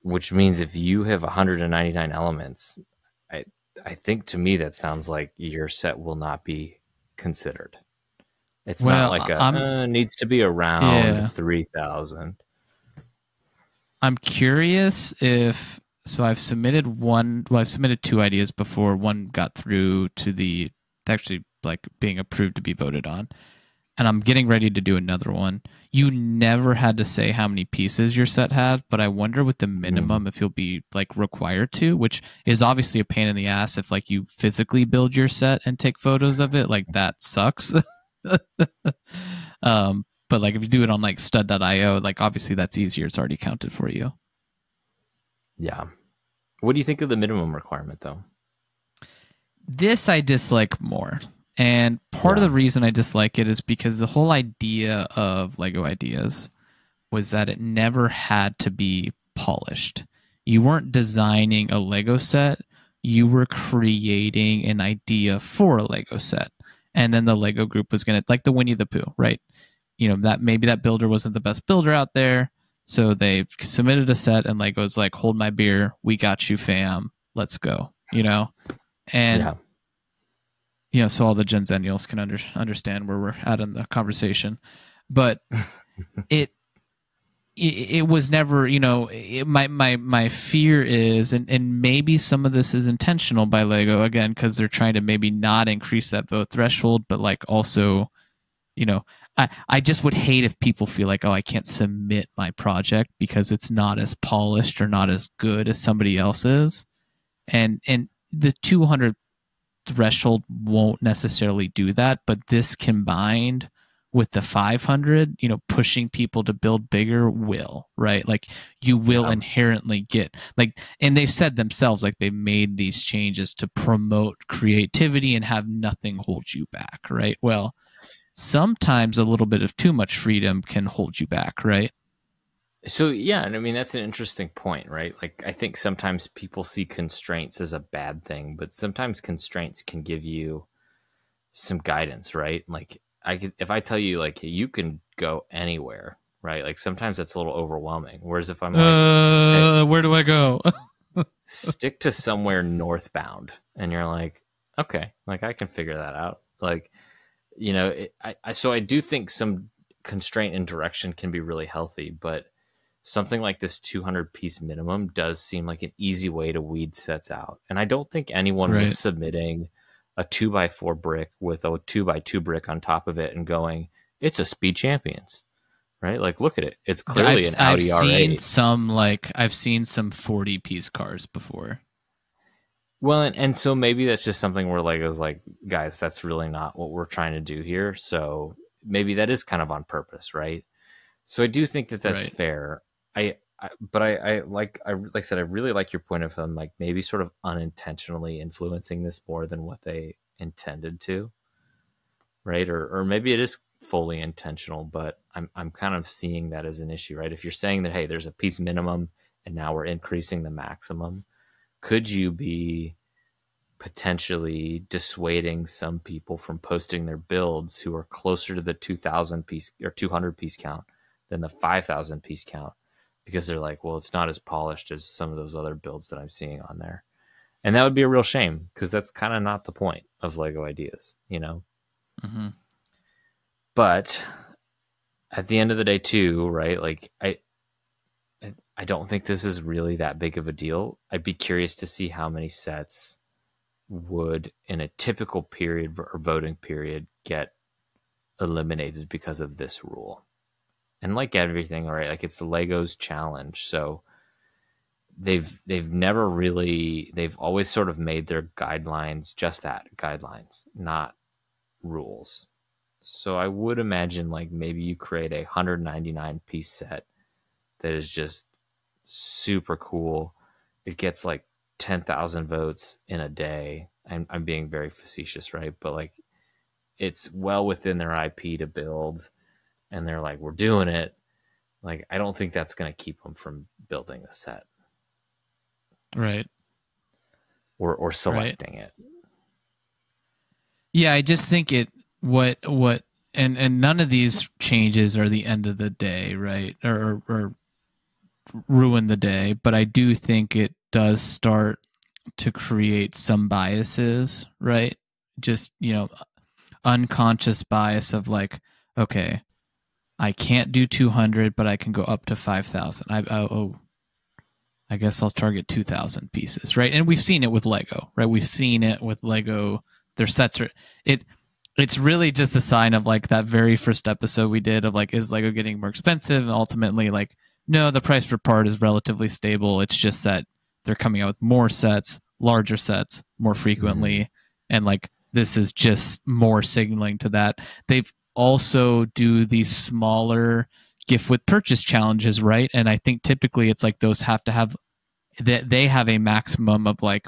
which means if you have 199 elements, I think to me that sounds like your set will not be considered. It's not like needs to be around 3,000. I'm curious if, so I've submitted I've submitted 2 ideas before. One got through to actually like being approved to be voted on. and I'm getting ready to do another one. You never had to say how many pieces your set had, but I wonder with the Mm. minimum if you'll be like required to, which is obviously a pain in the ass if like you physically build your set and take photos of it, like that sucks. But like if you do it on like stud.io, like obviously that's easier. It's already counted for you. Yeah. What do you think of the minimum requirement, though? This I dislike more. And part of Yeah. the reason I dislike it is because the whole idea of Lego Ideas was that it never had to be polished. You weren't designing a Lego set, you were creating an idea for a Lego set. And then the Lego group was going to, like the Winnie the Pooh, right? You know, that maybe that builder wasn't the best builder out there. So they submitted a set and Lego's like, hold my beer. We got you, fam. Let's go, you know? And Yeah. you know, so all the Gen Zennials can understand where we're at in the conversation. But it it was never, you know, my fear is, and maybe some of this is intentional by Lego again because they're trying to maybe not increase that vote threshold, but like also, you know, I just would hate if people feel like, oh, I can't submit my project because it's not as polished or not as good as somebody else's, and the 200 threshold won't necessarily do that, but this combined with the 500, you know, pushing people to build bigger will, right? Like you will Yeah. inherently get like, and they've said themselves, like they made these changes to promote creativity and have nothing hold you back, right? Well, sometimes a little bit of too much freedom can hold you back, right? So yeah, and I mean that's an interesting point, right? Like I think sometimes people see constraints as a bad thing, but sometimes constraints can give you some guidance, right? Like if I tell you like hey, you can go anywhere, right? Like sometimes that's a little overwhelming. Whereas if I'm like, hey, Where do I go? stick to somewhere northbound, and you're like, okay, like I can figure that out. Like, you know, so I do think some constraint and direction can be really healthy, but something like this 200 piece minimum does seem like an easy way to weed sets out. And I don't think anyone was Right. submitting a 2x4 brick with a 2x2 brick on top of it and going, it's a Speed Champions, right? Like, look at it. It's clearly an I've Audi seen R8. some like I've seen some 40 piece cars before. Well, and so maybe that's just something where Lego's like, guys, that's really not what we're trying to do here. So maybe that is kind of on purpose, right? So I do think that that's Right. fair. But I like I said I really like your point of them like maybe sort of unintentionally influencing this more than what they intended to, right? Or maybe it is fully intentional, but I'm kind of seeing that as an issue, right? If you're saying that hey, there's a piece minimum and now we're increasing the maximum, could you be potentially dissuading some people from posting their builds who are closer to the 2000 piece or 200 piece count than the 5000 piece count because they're like, well, it's not as polished as some of those other builds that I'm seeing on there. And that would be a real shame because that's kind of not the point of Lego Ideas, you know? Mm-hmm. But at the end of the day too, right? Like I don't think this is really that big of a deal. I'd be curious to see how many sets would in a typical period or voting period get eliminated because of this rule. And like everything, right? Like it's the Legos challenge. So they've never really they've always sort of made their guidelines just that, guidelines, not rules. So I would imagine like maybe you create a 199 piece set that is just super cool. It gets like 10,000 votes in a day. I'm being very facetious, right? But like it's well within their IP to build, and they're like, we're doing it. Like, I don't think that's going to keep them from building the set Right. or Right. selecting it. Yeah, I just think it what and none of these changes are the end of the day, right? Or ruin the day, but I do think it does start to create some biases, right? Just, you know, unconscious bias of like, okay, I can't do 200, but I can go up to 5,000. I guess I'll target 2,000 pieces, right? And we've seen it with Lego, right? We've seen it with Lego. Their sets are it. it's really just a sign of like that very first episode we did of like, is Lego getting more expensive? And ultimately, like, no, the price per part is relatively stable. It's just that they're coming out with more sets, larger sets, more frequently. And like, this is just more signaling to that. They've also do these smaller gift with purchase challenges, right? And I think typically it's like those have to have, they have a maximum of like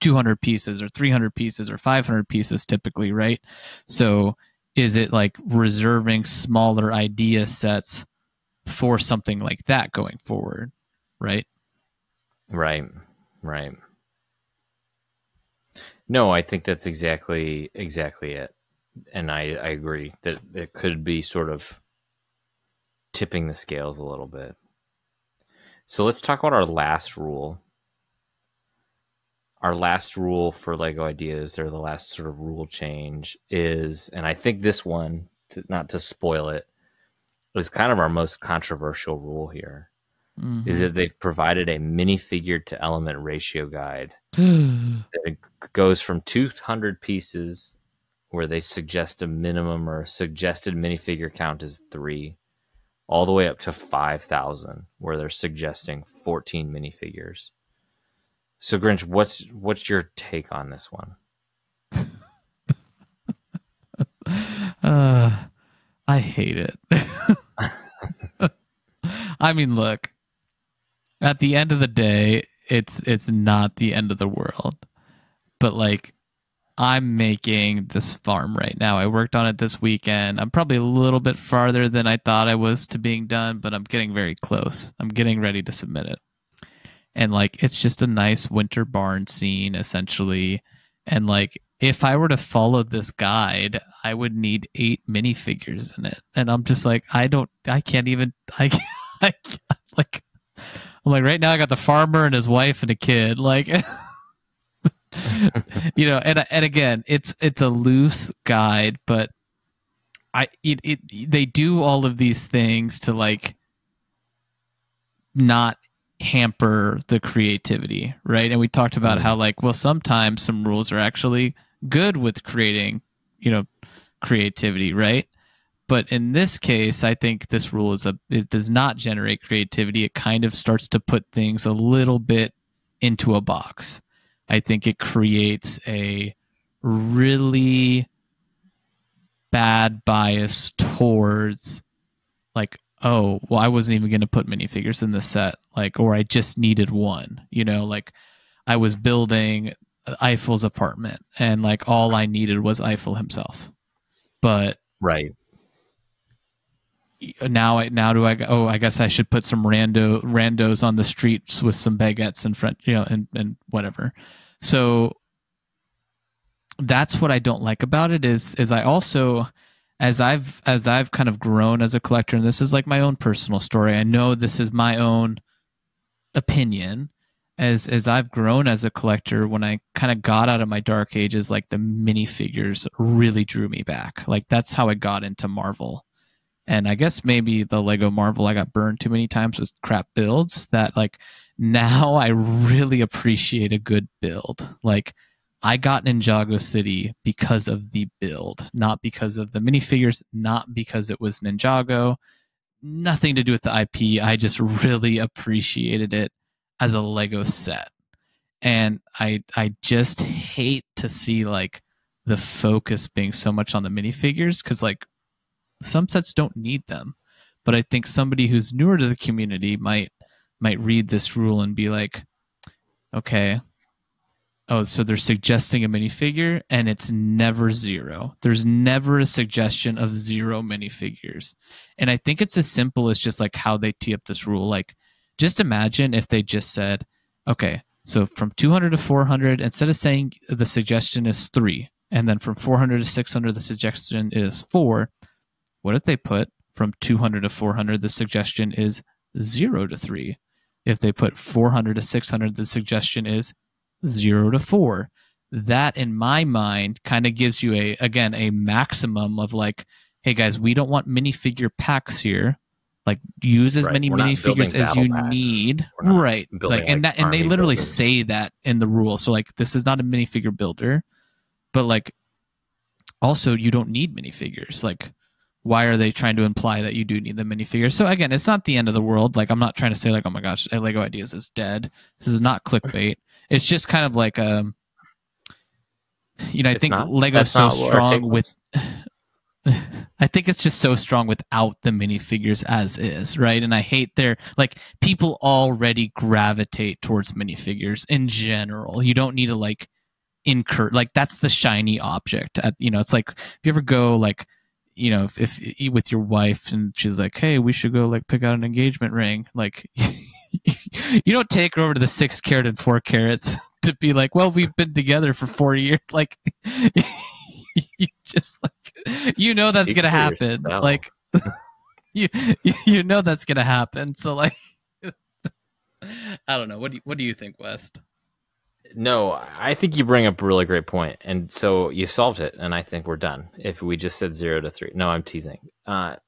200 pieces or 300 pieces or 500 pieces typically, right? So is it like reserving smaller idea sets for something like that going forward, right? Right. No, I think that's exactly it. And I agree that it could be sort of tipping the scales a little bit. So let's talk about our last rule. Our last rule for Lego Ideas, or the last sort of rule change, is, and I think this one, not to spoil it, is kind of our most controversial rule here, is that they've provided a minifigure to element ratio guide. It goes from 200 pieces, where they suggest a minimum or suggested minifigure count is 3, all the way up to 5,000, where they're suggesting 14 minifigures. So, Grinch, what's your take on this one? I hate it. I mean, look, at the end of the day, it's not the end of the world. But like, I'm making this farm right now. I worked on it this weekend. I'm probably a little bit farther than I thought I was to being done, but I'm getting very close. I'm getting ready to submit it. And like, it's just a nice winter barn scene, essentially. And like, if I were to follow this guide, I would need 8 minifigures in it. And I'm just like, I can't even, I'm like right now I got the farmer and his wife and a kid. Like, you know, and again, it's a loose guide, but they do all of these things to like not hamper the creativity, right? And we talked about how like, well, sometimes some rules are actually good with creating, you know, creativity, right? But in this case, I think this rule it does not generate creativity. It kind of starts to put things a little bit into a box. I think it creates a really bad bias towards like, oh, well, I wasn't even going to put minifigures in the set, like, or I just needed one, you know, like I was building Eiffel's apartment and like all I needed was Eiffel himself. But right now do I go, oh, I guess I should put some randos on the streets with some baguettes in front, you know, and whatever. So that's what I don't like about it is I also, as I've kind of grown as a collector, and this is like my own personal story, I know this is my own opinion, as I've grown as a collector, when I kind of got out of my dark ages, like the minifigures really drew me back. Like that's how I got into Marvel. And I guess maybe the Lego Marvel, I got burned too many times with crap builds that like now I really appreciate a good build. Like I got Ninjago City because of the build, not because of the minifigures, not because it was Ninjago, nothing to do with the IP. I just really appreciated it as a Lego set. And I just hate to see like the focus being so much on the minifigures, because like some sets don't need them. But I think somebody who's newer to the community might read this rule and be like, okay, oh, so they're suggesting a minifigure and it's never 0. There's never a suggestion of 0 minifigures. And I think it's as simple as just like how they tee up this rule. Like, just imagine if they just said, okay, so from 200 to 400, instead of saying the suggestion is 3, and then from 400 to 600, the suggestion is 4, what if they put from 200 to 400, the suggestion is 0 to 3? If they put 400 to 600, the suggestion is 0 to 4. That, in my mind, kind of gives you a maximum of like, hey guys, we don't want minifigure packs here. Like, use as many minifigures as you need. Right. Like, and they literally say that in the rule. So like, this is not a minifigure builder, but like, also you don't need minifigures. Like, why are they trying to imply that you do need the minifigures? So again, it's not the end of the world. Like, I'm not trying to say like, oh my gosh, Lego Ideas is dead. This is not clickbait. It's just kind of like I It's think not. Lego's That's so not what our take strong with. was. I think it's just so strong without the minifigures as is, right? And I hate their like people already gravitate towards minifigures in general. You don't need to like incur like that's the shiny object. It's like if you ever go like if with your wife and she's like, hey, we should go like pick out an engagement ring, like you don't take her over to the 6 carat and 4 carats to be like, well, we've been together for 4 years, like you just like that's Speak gonna for happen, yourself. like you that's gonna happen, so like I don't know, what do you think, West? No, I think you bring up a really great point, and so you solved it, and I think we're done. If we just said 0 to 3, no, I'm teasing. Lego,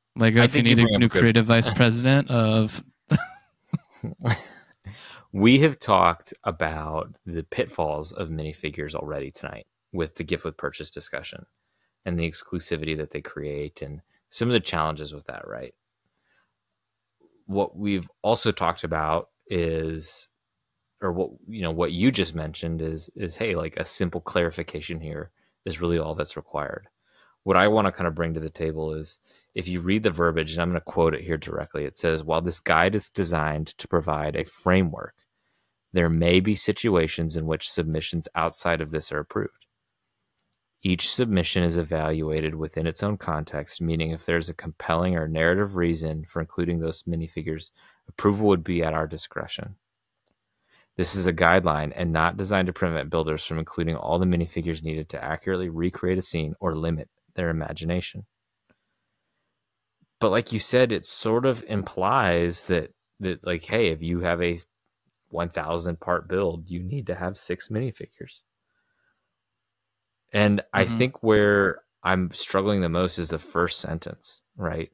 I if you think you need a bring up new a good. creative vice president of We have talked about the pitfalls of minifigures already tonight with the gift with purchase discussion and the exclusivity that they create and some of the challenges with that, right? What we've also talked about is, or what you just mentioned is hey, like a simple clarification here is really all that's required. What I want to kind of bring to the table is if you read the verbiage, and I'm going to quote it here directly, it says, while this guide is designed to provide a framework, there may be situations in which submissions outside of this are approved. Each submission is evaluated within its own context, meaning if there's a compelling or narrative reason for including those minifigures, approval would be at our discretion. This is a guideline and not designed to prevent builders from including all the minifigures needed to accurately recreate a scene or limit their imagination. But like you said, it sort of implies that like, hey, if you have a 1,000 part build, you need to have 6 minifigures. And I think where I'm struggling the most is the first sentence, right?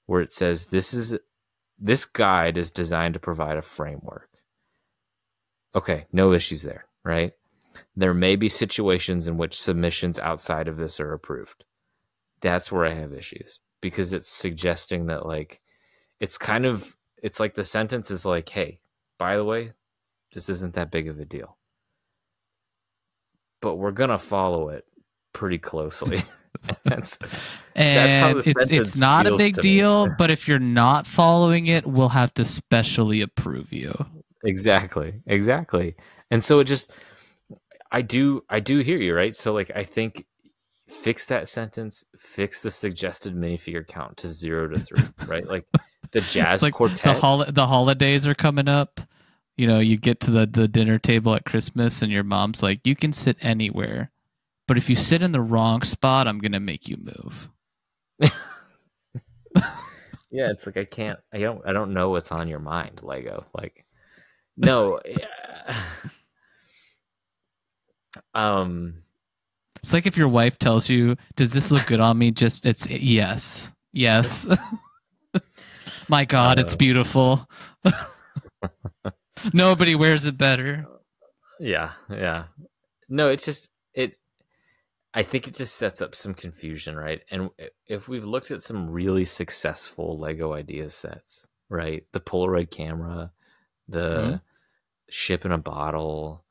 Where it says, this guide is designed to provide a framework. Okay, no issues there, right? There may be situations in which submissions outside of this are approved. That's where I have issues because it's suggesting that like, it's like the sentence is like, hey, by the way, this isn't that big of a deal, but we're going to follow it pretty closely. that's how the sentence it's not a big deal, me. but if you're not following it, we'll have to specially approve you. Exactly. And so it just, I do hear you, right? So like, I think fix that sentence, fix the suggested minifigure count to 0 to 3, right? Like the jazz like quartet. The holidays are coming up. You get to the dinner table at Christmas and your mom's like, you can sit anywhere, but if you sit in the wrong spot, I'm going to make you move. Yeah, it's like I don't know what's on your mind, Lego. Like, no. It's like if your wife tells you, does this look good on me? It's yes. My God, it's beautiful. Nobody wears it better. Yeah. No, it's just I think it just sets up some confusion, right? And if we've looked at some really successful Lego idea sets, right? The Polaroid camera, the ship in a bottle,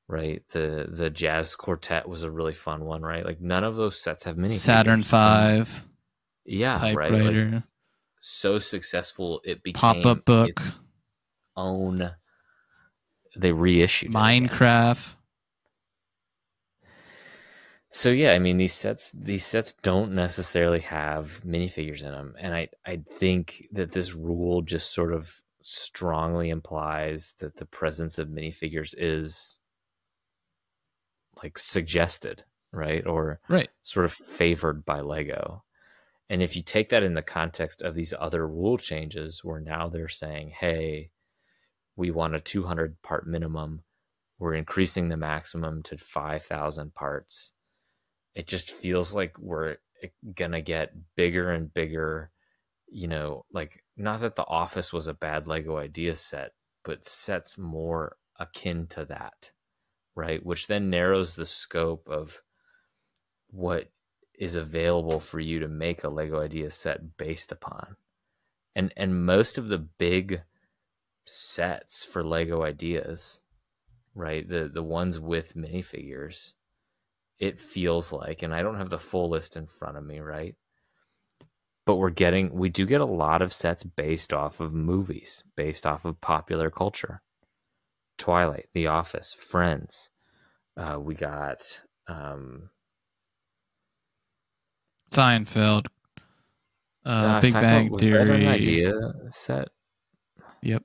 right? The jazz quartet was a really fun one, right? Like none of those sets have minifigures. Saturn V. Yeah, typewriter. Right. Like, so successful it became pop-up book. Its own. They reissued Minecraft. So yeah, I mean these sets don't necessarily have minifigures in them, and I think that this rule just sort of strongly implies that the presence of minifigures is like suggested, right? Or sort of favored by Lego. And if you take that in the context of these other rule changes, where now they're saying, hey, we want a 200 part minimum, we're increasing the maximum to 5,000 parts. It just feels like we're gonna get bigger and bigger, like not that the Office was a bad Lego idea set, but sets more akin to that, right? Which then narrows the scope of what is available for you to make a Lego Ideas set based upon. And most of the big sets for Lego Ideas, right? The ones with minifigures, it feels like, and I don't have the full list in front of me, right? But we do get a lot of sets based off of movies, based off of popular culture. Twilight, The Office, Friends. We got Seinfeld, Big Seinfeld, Bang was that an Theory. idea set? Yep.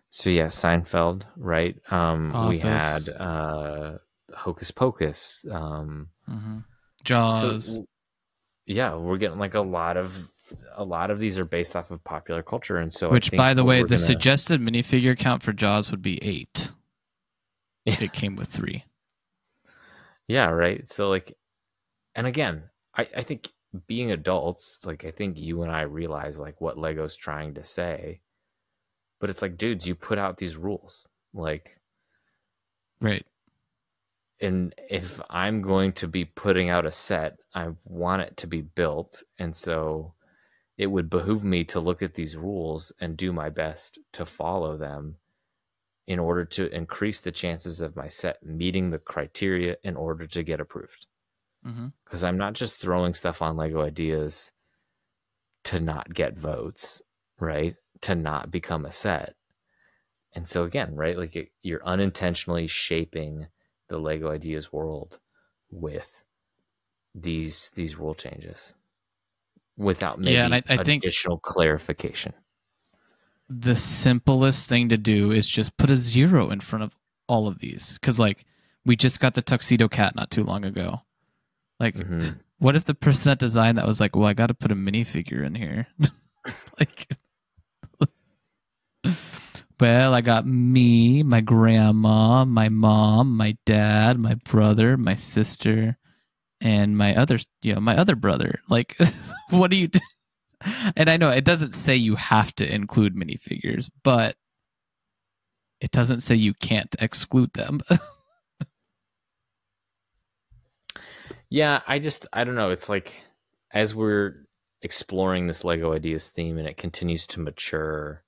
So yeah, Seinfeld, right? We had Office. Hocus Pocus. Jaws. So yeah, we're getting like a lot of these are based off of popular culture, and so Which, I think by the what way, we're the gonna- suggested minifigure count for Jaws would be 8. It came with 3. Yeah, right. So like, and again, I think being adults, like I think you and I realize like what Lego's trying to say, but it's like, dudes, you put out these rules, like, Right. and if I'm going to be putting out a set, I want it to be built, and so it would behoove me to look at these rules and do my best to follow them in order to increase the chances of my set meeting the criteria in order to get approved. Because I'm not just throwing stuff on Lego Ideas to not get votes, right? To not become a set. And so again, right, like you're unintentionally shaping the Lego Ideas world with these rule changes without maybe and I think additional clarification. the simplest thing to do is just put a 0 in front of all of these. Because, like, we just got the Tuxedo Cat not too long ago. Like, what if the person that designed that was like, well, I got to put a minifigure in here? Like, well, I got me, my grandma, my mom, my dad, my brother, my sister, and my other brother. Like, what do you do? And I know it doesn't say you have to include minifigures, but it doesn't say you can't exclude them. Yeah, I don't know. It's like as we're exploring this Lego Ideas theme and it continues to mature,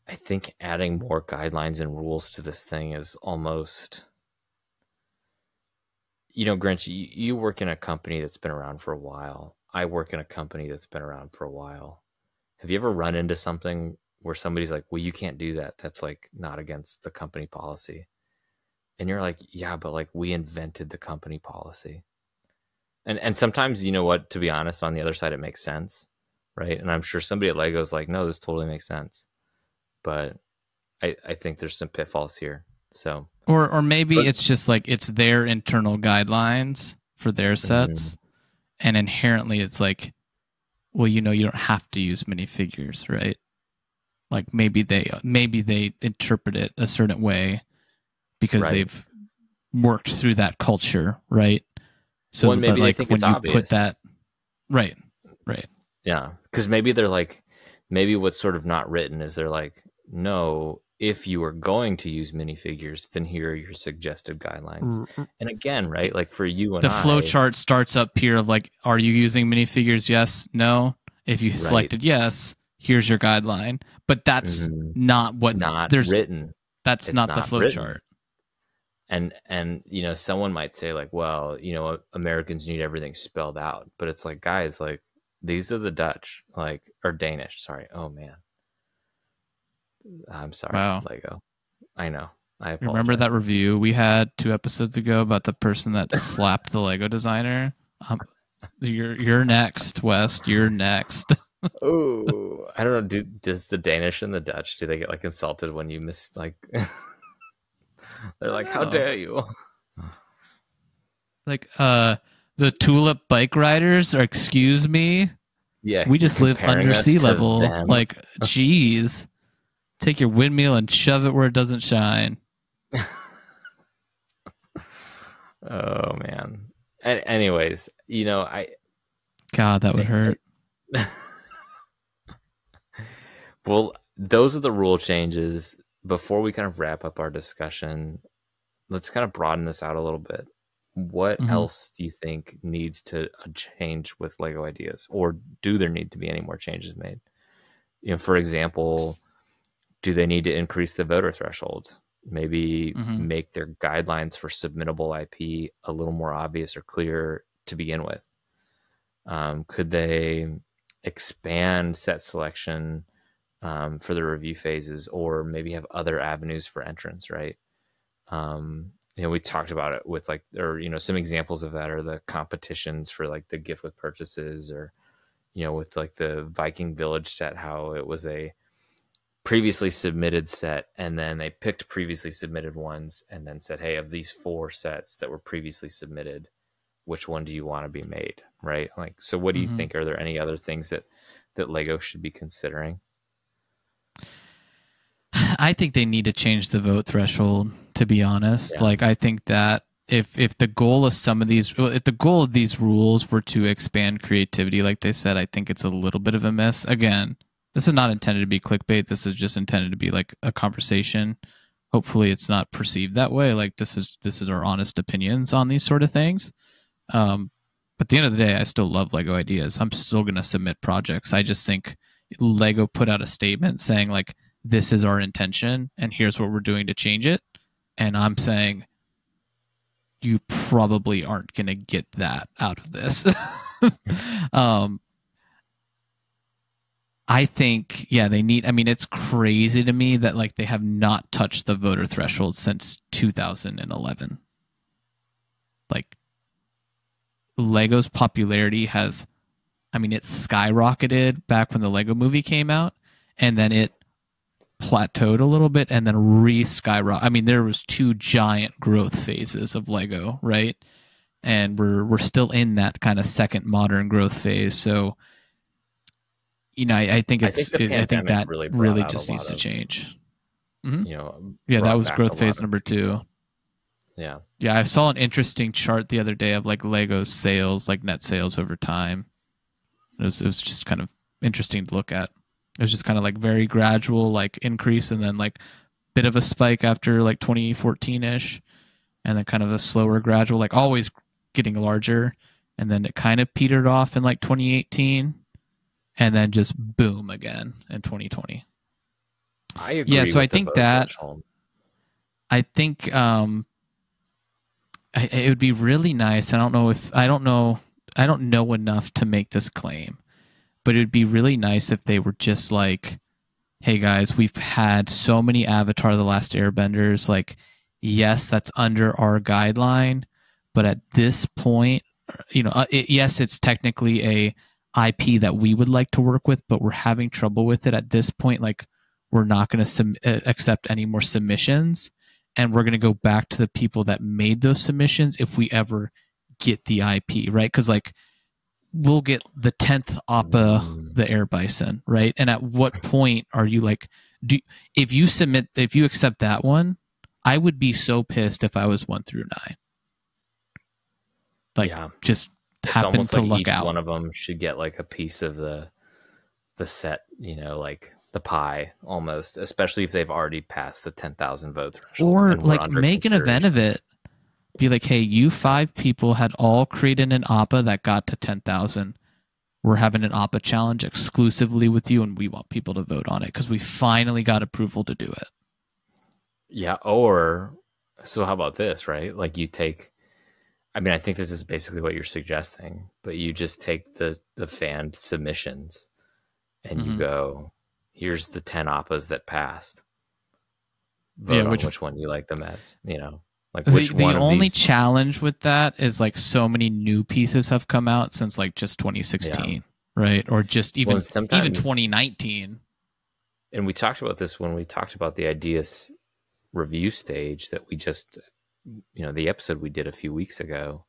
I think adding more guidelines and rules to this thing is almost, Grinch, you work in a company that's been around for a while. I work in a company that's been around for a while. Have you ever run into something where somebody's like, well, you can't do that. That's like not against the company policy. And you're like, yeah, but like we invented the company policy. And sometimes, you know what, to be honest, on the other side, it makes sense. Right. And I'm sure somebody at Lego's like, no, this totally makes sense. But I think there's some pitfalls here. So or maybe it's just like it's their internal guidelines for their sets. And inherently it's like, well, you don't have to use minifigures, right? Like maybe they interpret it a certain way because they've worked through that culture, right? So well, maybe like they think when it's you obvious. put that right. Yeah, because maybe they're like, maybe what's sort of not written is they're like, no, if you are going to use minifigures, then here are your suggested guidelines. And again, right, like for you and the flow chart starts up here of like, are you using minifigures? Yes, no. If you selected yes, here's your guideline. But that's not what there's written. That's not the flow chart. And someone might say like, well, Americans need everything spelled out, but it's like, guys, like these are the Dutch, like, or Danish. Sorry. Oh man, I'm sorry. Wow. Lego. I know. I apologize. Remember that review we had 2 episodes ago about the person that slapped the Lego designer? You're next, West. You're next. Oh, I don't know. Does the Danish and the Dutch, do they get like insulted when you miss like? They're like, how dare you? Like, the tulip bike riders, or excuse me. Yeah, we just live under sea level. Them. Like, geez, take your windmill and shove it where it doesn't shine. Oh man. Anyways, God, that would hurt. Well, those are the rule changes. Before we kind of wrap up our discussion, let's kind of broaden this out a little bit. What Mm-hmm. else do you think needs to change with Lego Ideas, or do there need to be any more changes made? For example, do they need to increase the voter threshold? Maybe Mm-hmm. make their guidelines for submittable IP a little more obvious or clear to begin with. Could they expand set selection for the review phases, or maybe have other avenues for entrance, right? We talked about it with some examples of that are the competitions for like the gift with purchases, or, with like the Viking Village set, how it was a previously submitted set, and then they picked previously submitted ones and then said, hey, of these 4 sets that were previously submitted, which one do you want to be made, right? Like, so what do you Mm-hmm. think? Are there any other things that Lego should be considering? I think they need to change the vote threshold, to be honest. Yeah. Like, I think that if the goal of some of these, if the goal of these rules were to expand creativity, like they said, I think it's a little bit of a miss. Again, this is not intended to be clickbait. This is just intended to be like a conversation. Hopefully it's not perceived that way. Like, this is our honest opinions on these sort of things. But at the end of the day, I still love Lego Ideas. I'm still going to submit projects. I just think Lego put out a statement saying, like, this is our intention and here's what we're doing to change it. And I'm saying you probably aren't going to get that out of this. um, I think, yeah, they need, I mean, it's crazy to me that like they have not touched the voter threshold since 2011. Like, Lego's popularity has, I mean, it skyrocketed back when the Lego movie came out, and then it plateaued a little bit and then re-skyrocket. I mean, there was 2 giant growth phases of Lego, right? And we're still in that kind of second modern growth phase. So, I think I think the I think pandemic that really brought really out a just needs lot to of, change. Mm-hmm. you know, Yeah, that brought was back a growth phase lot of number 2. people. Yeah. Yeah, I saw an interesting chart the other day of like Lego's sales, like net sales over time. It was just kind of interesting to look at. It was just kind of like very gradual, like increase, and then like bit of a spike after like 2014-ish, and then kind of a slower gradual, like always getting larger, and then it kind of petered off in like 2018, and then just boom again in 2020. I Yeah, agree so I with the think voter that threshold. I think it would be really nice. I don't know enough to make this claim, but it would be really nice if they were just like, hey guys, we've had so many Avatar The Last Airbenders. Like, yes, that's under our guideline, but at this point, yes, it's technically a IP that we would like to work with, but we're having trouble with it at this point. Like, we're not going to accept any more submissions, and we're going to go back to the people that made those submissions if we ever get the IP, right? Because like we'll get the 10th Appa, the air bison, right? And at what point are you like, if you accept that one, I would be so pissed if I was 1 through 9. Like, Yeah. just It's happen almost to like luck each out. one of them should get like a piece of the set, like the pie almost, especially if they've already passed the 10,000 vote threshold Or and we're like under make an event of consideration. it. Be like, hey, you 5 people had all created an Appa that got to 10,000. We're having an Appa challenge exclusively with you, and we want people to vote on it because we finally got approval to do it. Yeah. Or, so how about this, right? Like I mean, I think this is basically what you're suggesting, but you just take the fan submissions and you Mm-hmm. go, here's the 10 Appas that passed. Yeah, Vote on which one you like the best, like the which the one of only these. challenge with that is like so many new pieces have come out since like just Yeah. 2016, right? Or just Well, even sometimes, 2019. and we talked about this when we talked about the ideas review stage that we just, the episode we did a few weeks ago.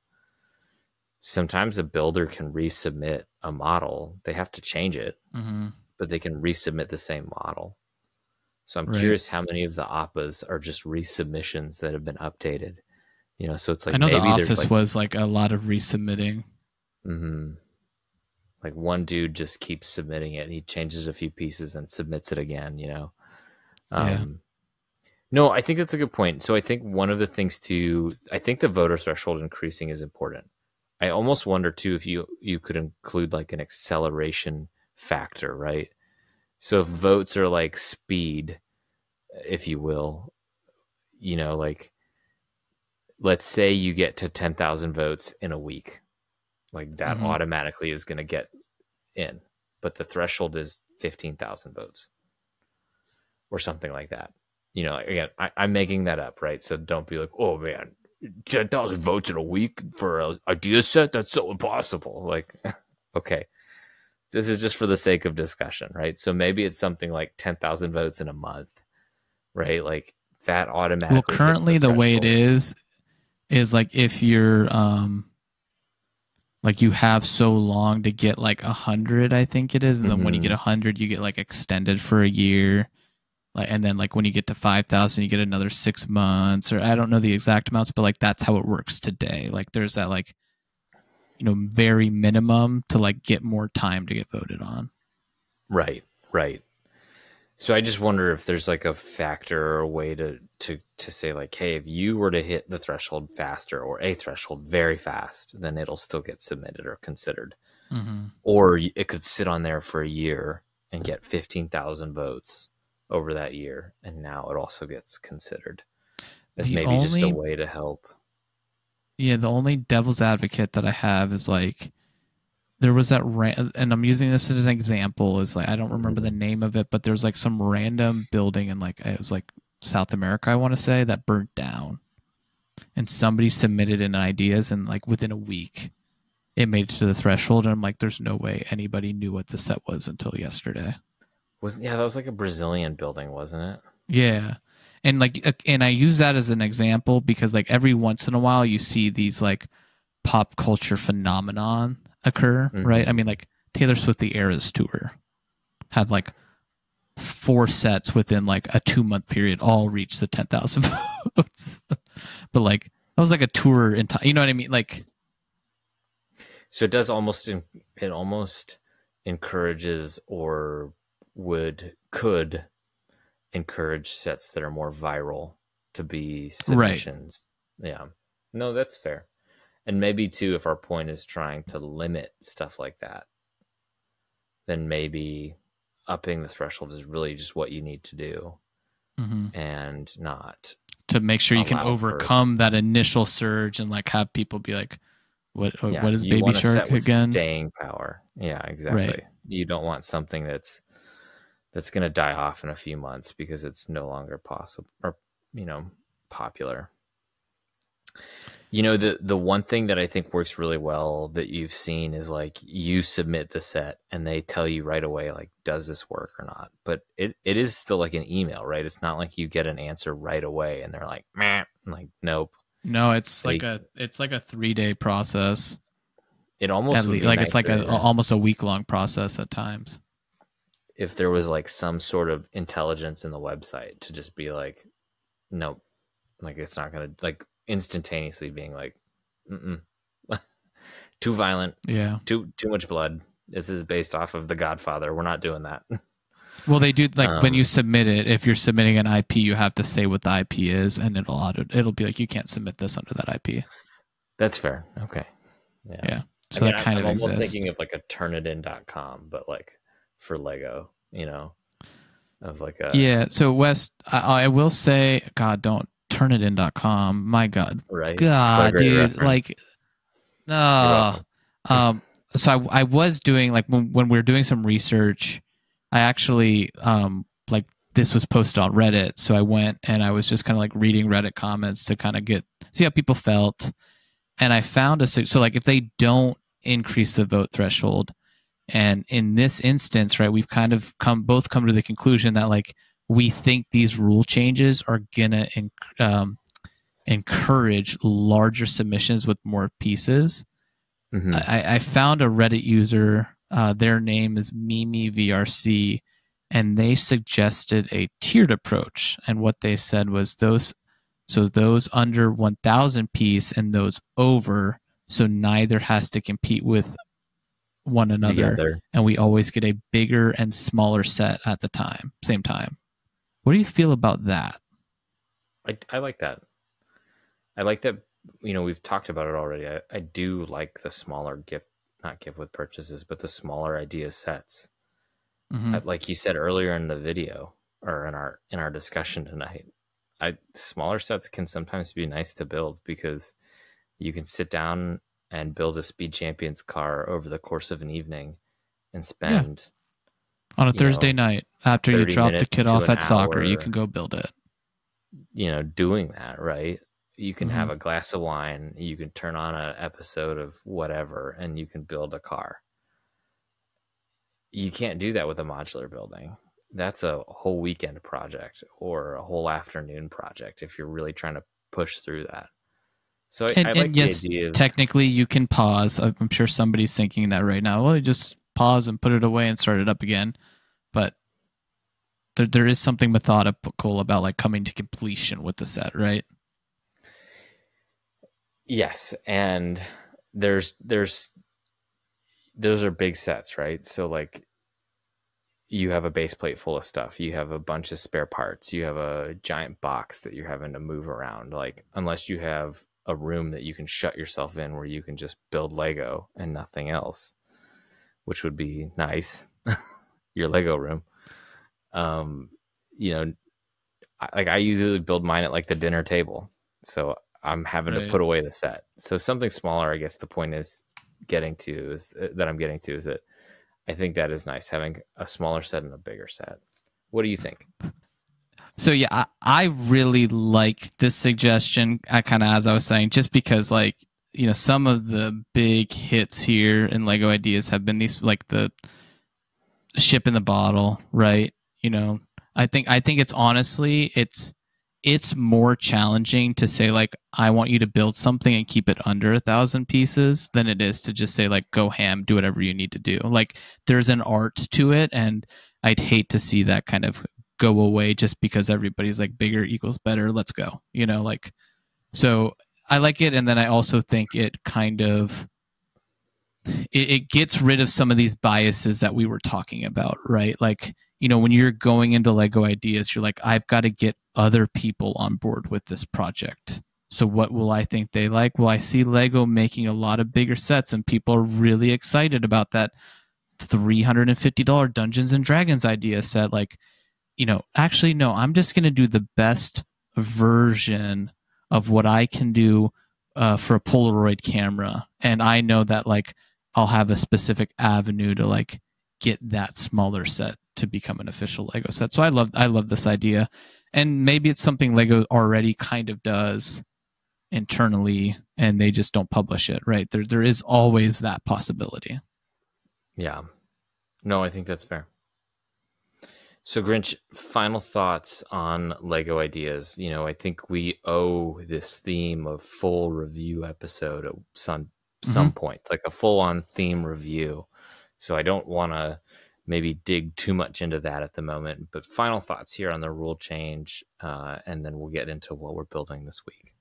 Sometimes a builder can resubmit a model. They have to change it, Mm-hmm. but they can resubmit the same model. So I'm Right. curious how many of the Appas are just resubmissions that have been updated. So it's I like know The maybe there's Office like, was like a lot of resubmitting. like one dude just keeps submitting it. He changes a few pieces and submits it again. Yeah. Um, No, I think that's a good point. So I think one of the things too, I think the voter threshold increasing is important. I almost wonder too if you could include like an acceleration factor, right? So if votes are like speed, if you will, like let's say you get to 10,000 votes in a week, like that Mm-hmm. automatically is going to get in, but the threshold is 15,000 votes or something like that. Again, I'm making that up, right? So don't be like, oh man, 10,000 votes in a week for an idea set? That's so impossible. Like, okay, this is just for the sake of discussion, right? So maybe it's something like 10,000 votes in a month, right? Like that Well, automatically hits the currently the way it threshold. is like if you're like you have so long to get like 100, I think it is, and then when you get Mm-hmm. 100, you get like extended for a year. Like, and then like when you get to 5,000, you get another 6 months, or I don't know the exact amounts, but like that's how it works today. Like there's that like very minimum to like get more time to get voted on. Right, right. So I just wonder if there's like a factor or a way to say like, hey, if you were to hit the threshold faster or a threshold very fast, then it'll still get submitted or considered. Mm-hmm. Or it could sit on there for a year and get 15,000 votes over that year, and now it also gets considered as The maybe just a only way to help. Yeah, the only devil's advocate that I have is like there was that and I'm using this as an example, is like I don't remember the Mhm. name of it, but there's like some random building in like it was like South America, I want to say, that burnt down, and somebody submitted in ideas, and like within a week it made it to the threshold, and I'm like, there's no way anybody knew what the set was until yesterday. Yeah, that was like a Brazilian building, wasn't it? Yeah. And like and I use that as an example because like every once in a while you see these like pop culture phenomenon occur, right? I Mm-hmm. mean like Taylor Swift the Eras tour had like four sets within like a 2 month period all reached the 10,000 votes. But like that was like a tour in time, you know what I mean? Like So it does it almost encourages or could encourage sets that are more viral to be right. submissions. Yeah. No, that's fair. And maybe too, if our point is trying to limit stuff like that, then maybe upping the threshold is really just what you need to do Mm-hmm. and not To make sure you can allow for, overcome that initial surge and like have people be like, yeah, what is you Baby want a set Shark with again? staying power. Yeah, Right. exactly. You don't want something that's going to die off in a few months because it's no longer possible or, you know, popular. The one thing that I think works really well that you've seen is like you submit the set and they tell you right away, like, does this work or not? But it is still like an email, right? It's not like you get an answer right away and they're like, meh, like, nope. No, They it's like a 3 day process. It At almost would least be like it's like a nicer almost a week long process at times. if there was like some sort of intelligence in the website to just be like, nope, like it's not gonna like instantaneously being like, mm-mm. Too violent, Yeah. too much blood. This is based off of The Godfather. We're not doing that. Well, they do like when you um, submit it. If you're submitting an IP, you have to say what the IP is, and it'll be like you can't submit this under that IP. that's fair. Okay. Yeah. Yeah. I So mean, that I'm, kind I'm of almost exists. thinking of like a turnitin.com, but like for Lego, of like a, Yeah. So West, I will say, God, don't turn it in.com. My God, right? What a God, great dude, reference. like, You're no. welcome. Um. So I was doing like when we were doing some research, I actually like this was posted on Reddit, so I went and I was just kind of like reading Reddit comments to kind of see how people felt, and I found so like if they don't increase the vote threshold, and in this instance, right, we've kind of come to the conclusion that like we think these rule changes are gonna um, encourage larger submissions with more pieces. Hmm. I found a Reddit user. Their name is MimiVRC, and they suggested a tiered approach. And what they said was those under 1,000 piece and those over, so neither has to compete with one The another, other. and we always get a bigger and smaller set at the same time. What do you feel about that? I like that. I like that. We've talked about it already. I do like the smaller not gift with purchases, but the smaller idea sets. Mm-hmm. Like you said earlier in the video or in our discussion tonight, smaller sets can sometimes be nice to build because you can sit down and build a Speed Champions car over the course of an evening and Yeah. spend On a Thursday night after you 30 drop the minutes kid to off an at soccer, you can hour, go build it. doing that, right? You can Mm-hmm. have a glass of wine, you can turn on an episode of whatever, and you can build a car. You can't do that with a modular building. That's a whole weekend project or a whole afternoon project if you're really trying to push through that. So I like And the yes, idea of, technically you can pause. I'm sure somebody's thinking that right now. Well, you just pause and put it away and start it up again. But there is something methodical about like coming to completion with the set, right? yes, and there's those are big sets, right? So like you have a base plate full of stuff, you have a bunch of spare parts, you have a giant box that you're having to move around. Like unless you have a room that you can shut yourself in where you can just build Lego and nothing else, which would be nice. Your Lego room. You know, I usually build mine at like the dinner table, so I'm having to put away the set. So something smaller, I guess the point is getting to is that I think that is nice, having a smaller set and a bigger set. What do you think? So yeah, I really like this suggestion. I kind of, as I was saying, just because like some of the big hits here in Lego ideas have been these like the ship in the bottle, right? I think it's honestly it's more challenging to say like I want you to build something and keep it under 1,000 pieces than it is to just say like go ham, do whatever you need to do. Like there's an art to it, and I'd hate to see that kind of go away just because everybody's like bigger equals better. Let's go, like so. I like it, and then I also think it kind of it gets rid of some of these biases that we were talking about, right? Like, when you're going into Lego ideas, you're like, I've got to get other people on board with this project. So what will I think they like? Well, I see Lego making a lot of bigger sets and people are really excited about that $350 Dungeons and Dragons idea set. Like, actually, no, I'm just going to do the best version of what I can do for a Polaroid camera. And I know that like I'll have a specific avenue to like get that smaller set to become an official Lego set. So I love this idea. And maybe it's something Lego already kind of does internally and they just don't publish it, right? There is always that possibility. Yeah. No, I think that's fair. So Grinch, final thoughts on Lego ideas. I think we owe this theme of full review episode at some point, like a full-on theme review. So I don't want to maybe dig too much into that at the moment, but final thoughts here on the rule change, and then we'll get into what we're building this week.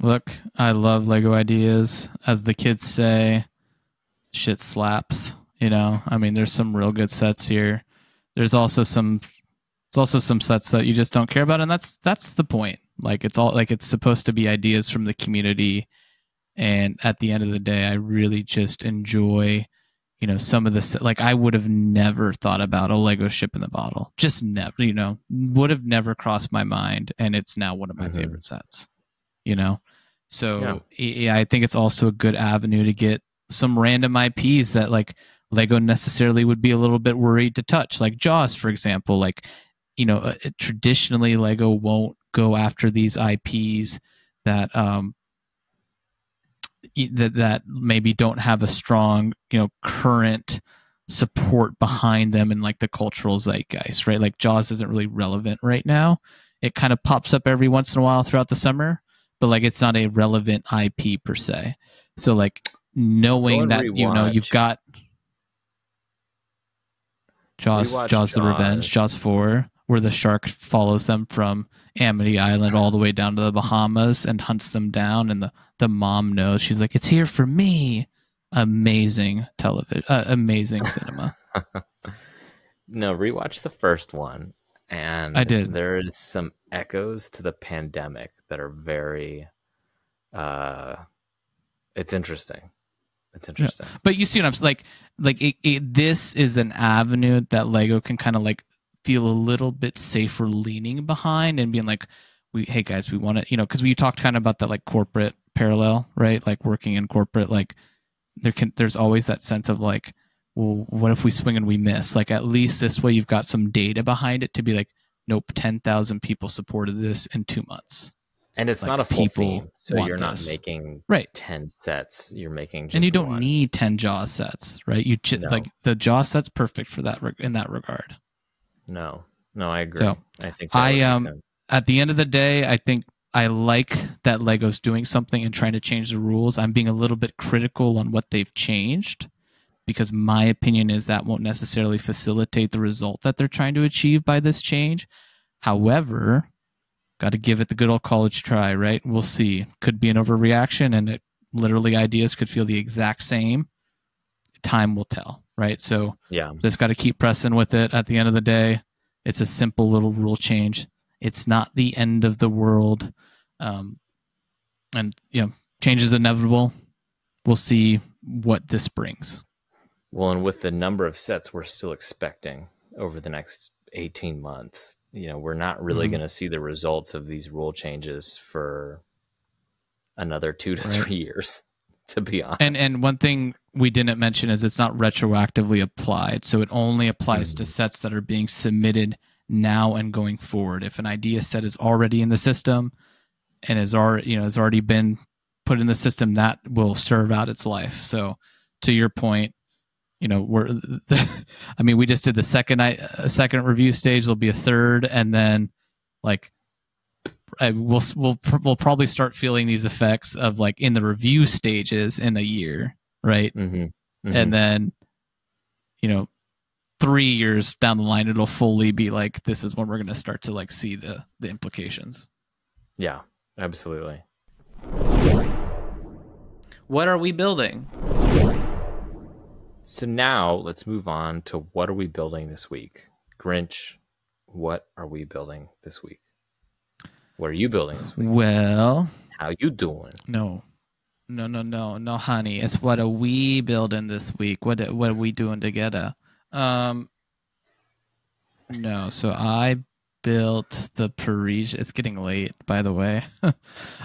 Look, I love Lego ideas. As the kids say, shit slaps. I mean, there's some real good sets here. There's also some sets that you just don't care about, and that's the point. Like it's supposed to be ideas from the community, and at the end of the day, I really just enjoy, some of the like I would have never thought about a Lego ship in the bottle, just never, would have never crossed my mind, and it's now one of my favorite sets. So yeah, I think it's also a good avenue to get some random IPs that like Lego necessarily would be a little bit worried to touch, like Jaws, for example. Like, traditionally Lego won't go after these IPs that that maybe don't have a strong, current support behind them in like the cultural zeitgeist, right? Like Jaws isn't really relevant right now. It kind of pops up every once in a while throughout the summer, but like it's not a relevant IP per se. So like knowing that you've got Jaws the Revenge, Jaws 4, where the shark follows them from Amity Island all the way down to the Bahamas and hunts them down, and the mom knows. She's like, it's here for me. Amazing television, amazing cinema. No, rewatch the first one and I did. there is some echoes to the pandemic that are very it's interesting. It's Yeah. interesting. But you see what I'm saying? This is an avenue that Lego can kind of like feel a little bit safer leaning behind and being like, hey guys, we want to, because we talked kind of about that like corporate parallel, right? Like working in corporate, like there's always that sense of like, well, what if we swing and we miss? Like at least this way you've got some data behind it to be like, nope, 10,000 people supported this in 2 months. And it's Like not a full people theme, so want you're not this. making Right. 10 sets. You're making And just you don't one. need 10 Jaws sets, right? No. Like the Jaws set's perfect for that in that regard. No, I agree. So I think that would make sense. At the end of the day, I think I like that Lego's doing something and trying to change the rules. I'm being a little bit critical on what they've changed because my opinion is that won't necessarily facilitate the result that they're trying to achieve by this change. However, got to give it the good old college try, right? We'll see. Could be an overreaction, and it literally ideas could feel the exact same. Time will tell, right? So yeah, just got to keep pressing with it. At the end of the day, it's a simple little rule change. It's not the end of the world, and change is inevitable. We'll see what this brings. Well, and with the number of sets we're still expecting over the next 18 months, we're not really going to see the results of these rule changes for another 2 to 3 years, to be honest. And one thing we didn't mention is it's not retroactively applied. So it only applies to sets that are being submitted now and going forward. If an idea set is already in the system and has already been put in the system, that will serve out its life. So to your point, we just did the second review stage. There'll be a third, and then like we'll probably start feeling these effects of like in the review stages in a year, right? And then 3 years down the line, it'll fully be like this is when we're going to start to like see the implications. Yeah, absolutely. What are we building? So now let's move on to what are we building this week? Grinch, what are we building this week? What are you building this week? Well, how you doing? No, honey. It's what are we building this week? What are we doing together? No, so I built the Parisian. It's getting late, by the way.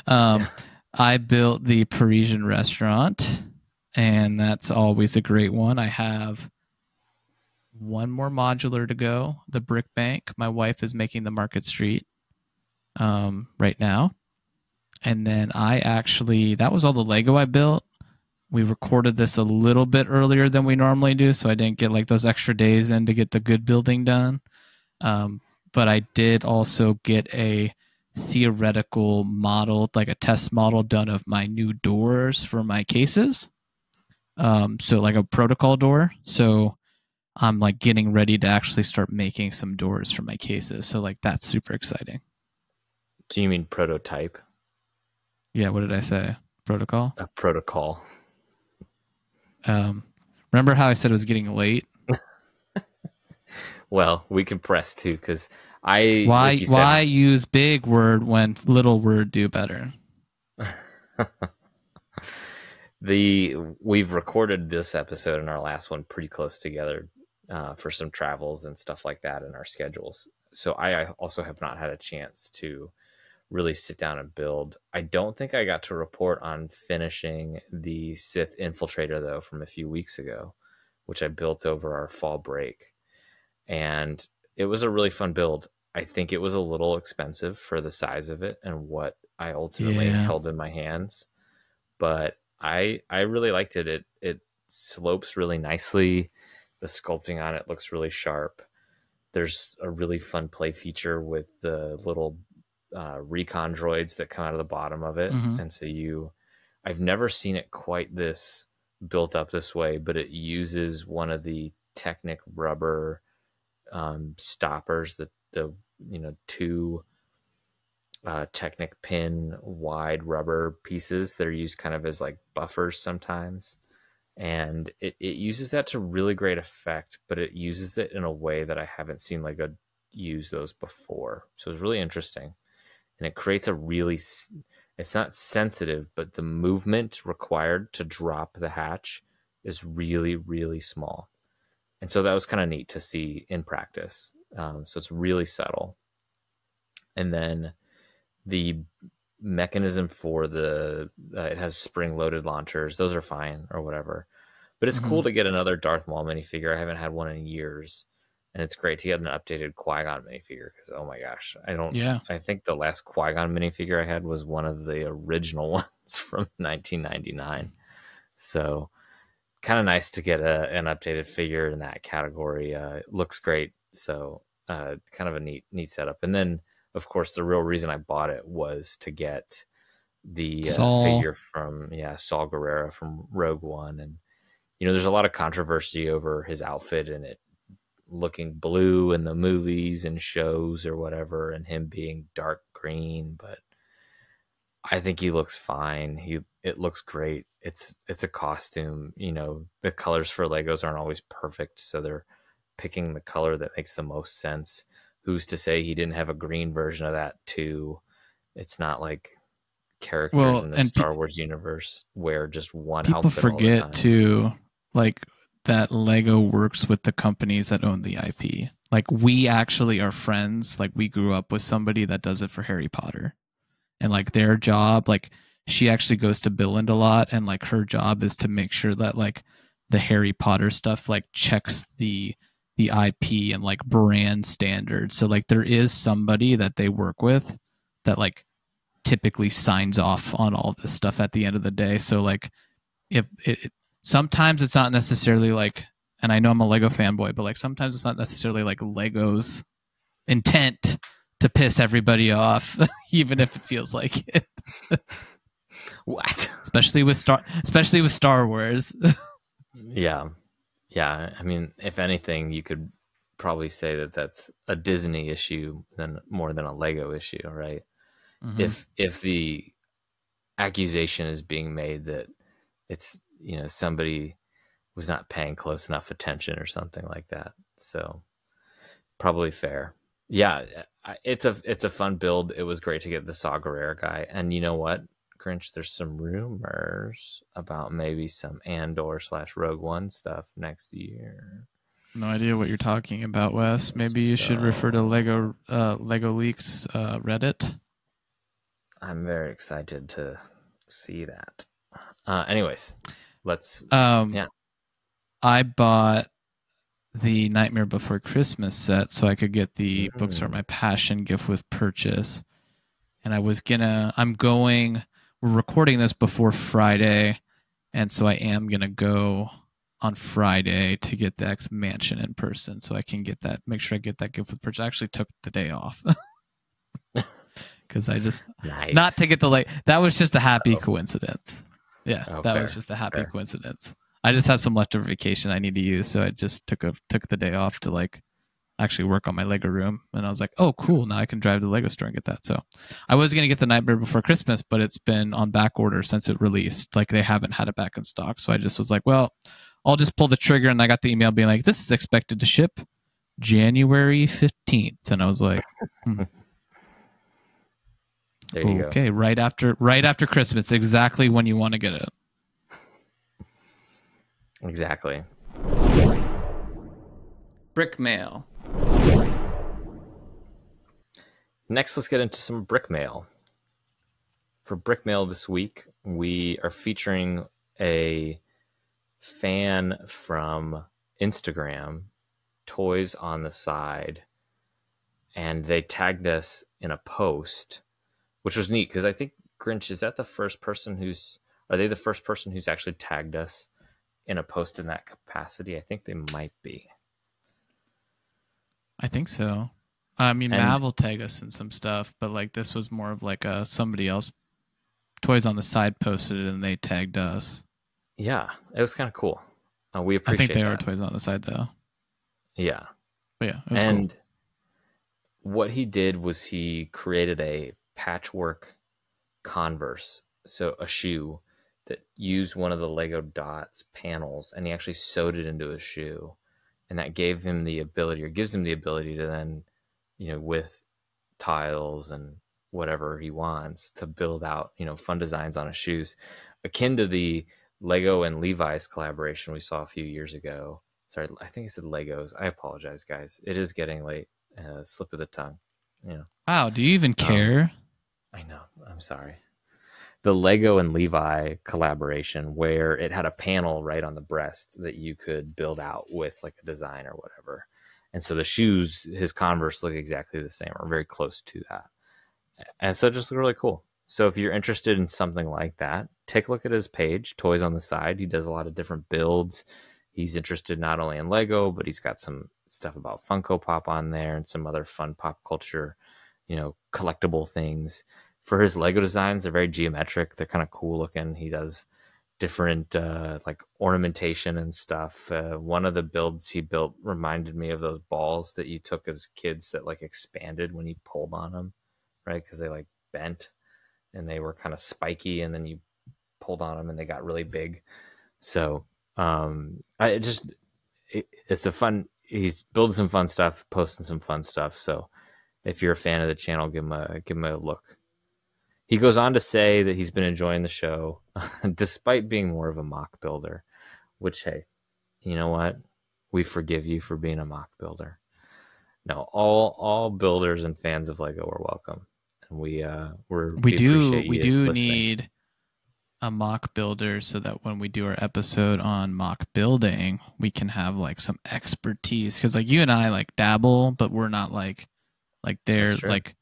I built the Parisian restaurant, and that's always a great one. I have one more modular to go, the brick bank. My wife is making the Market Street right now. And then that was all the Lego I built. We recorded this a little bit earlier than we normally do, so I didn't get like those extra days in to get the good building done. But I did also get a theoretical model, like a test model done of my new doors for my cases. So like a protocol door. So I'm like getting ready to actually start making some doors for my cases. So like that's super exciting. Do you mean prototype? Yeah, what did I say? Protocol? A protocol. Remember how I said it was getting late? Well, we can press too, because why use big word when little word do better? We've recorded this episode and our last one pretty close together for some travels and stuff like that in our schedules. So I also have not had a chance to really sit down and build. I don't think I got to report on finishing the Sith Infiltrator though from a few weeks ago, which I built over our fall break. And it was a really fun build. I think it was a little expensive for the size of it and what I ultimately held in my hands. But I really liked it. It slopes really nicely. The sculpting on it looks really sharp. There's a really fun play feature with the little recon droids that come out of the bottom of it. And so I've never seen it quite this built up this way, but it uses one of the Technic rubber stoppers, the two Technic pin wide rubber pieces that are used kind of as like buffers sometimes. And it uses that to really great effect, but it uses it in a way that I haven't seen Lego used those before. So it's really interesting. And it creates a really, it's not sensitive, but the movement required to drop the hatch is really, really small. And so that was kind of neat to see in practice. So it's really subtle. And then the mechanism for the, it has spring loaded launchers. Those are fine or whatever. But it's cool to get another Darth Maul minifigure. I haven't had one in years. And it's great to get an updated Qui-Gon minifigure because, oh my gosh, I think the last Qui-Gon minifigure I had was one of the original ones from 1999. So kind of nice to get an updated figure in that category. It looks great. So kind of a neat setup. And then, of course, the real reason I bought it was to get the figure from, Saul Guerrero from Rogue One. And, there's a lot of controversy over his outfit and it looking blue in the movies and shows or whatever, and him being dark green, but I think he looks fine. It looks great. It's a costume. The colors for Legos aren't always perfect, so they're picking the color that makes the most sense. Who's to say he didn't have a green version of that too? It's not like characters in the Star Wars universe wear just one outfit all the time. People forget to that Lego works with the companies that own the IP. Like, we actually are friends. Like, we grew up with somebody that does it for Harry Potter. And like their job, like she actually goes to Billund a lot, and like her job is to make sure that like the Harry Potter stuff like checks the IP and like brand standards. So like there is somebody that they work with that like typically signs off on all this stuff at the end of the day. So like if it sometimes it's not necessarily like, and I know I'm a Lego fanboy, but like sometimes it's not necessarily like Lego's intent to piss everybody off, even if it feels like it. What? Especially with Star Wars. Yeah. I mean, if anything, you could probably say that that's a Disney issue more than a Lego issue, right? Mm-hmm. If the accusation is being made that it's somebody was not paying close enough attention or something like that, so probably fair. Yeah, it's a fun build. It was great to get the Saw Gerrera guy, and you know what, Grinch? There's some rumors about maybe some Andor/Rogue One stuff next year. No idea what you're talking about, Wes. Maybe you should refer to Lego Leaks Reddit. I'm very excited to see that. Anyways, let's. I bought the Nightmare Before Christmas set so I could get the Books Are My Passion gift with purchase. And we're recording this before Friday, and so I am going to go on Friday to get the X Mansion in person so I can make sure I get that gift with purchase. I actually took the day off because I just, not to get that was just a happy coincidence. Yeah, was just a happy coincidence. I just had some leftover vacation I need to use, so I just took the day off to like actually work on my Lego room. And I was like, oh, cool, now I can drive to the Lego store and get that. So I was going to get the Nightmare Before Christmas, but it's been on back order since it released. Like, they haven't had it back in stock. So I just was like, well, I'll just pull the trigger. And I got the email being like, this is expected to ship January 15th. And I was like, There you go. Okay, right after Christmas, exactly when you want to get it. Exactly. Brick mail. Next, let's get into some brick mail. For brick mail this week, we are featuring a fan from Instagram, Toys on the Side, and they tagged us in a post, which was neat because I think, Grinch, is that the first person are they the first person who's actually tagged us in a post in that capacity? I think they might be. I think so. I mean, Mav will tag us in some stuff, but like this was more of like somebody else. Toys on the Side posted it and they tagged us. Yeah, it was kind of cool. We appreciate that. I think they are Toys on the Side though. Yeah. But yeah, it was cool. What he did was he created a patchwork Converse, so a shoe that used one of the Lego Dots panels, and he actually sewed it into a shoe, and that gave him the ability, or gives him the ability, to then with tiles and whatever he wants to build out, fun designs on his shoes, akin to the Lego and Levi's collaboration we saw a few years ago. Sorry, I think I said Legos. I apologize, guys. It is getting late. Slip of the tongue. Wow, do you even care? I know. I'm sorry. The Lego and Levi collaboration, where it had a panel right on the breast that you could build out with like a design or whatever. And so the shoes, his Converse, look exactly the same or very close to that. And so it just looked really cool. So if you're interested in something like that, take a look at his page, Toys on the Side. He does a lot of different builds. He's interested not only in Lego, but he's got some stuff about Funko Pop on there and some other fun pop culture, collectible things. For his Lego designs, they're very geometric. They're kind of cool looking. He does different like ornamentation and stuff. One of the builds he built reminded me of those balls that you took as kids that like expanded when you pulled on them, right? Because they like bent and they were kind of spiky, and then you pulled on them and they got really big. So it's a fun. He's building some fun stuff, posting some fun stuff. So if you're a fan of the channel, give him a look. He goes on to say that he's been enjoying the show, despite being more of a mock builder. Which, hey, you know what? We forgive you for being a mock builder. No, all builders and fans of Lego are welcome, and we do need a mock builder so that when we do our episode on mock building, we can have like some expertise, because like you and I like dabble, but we're not like they're like,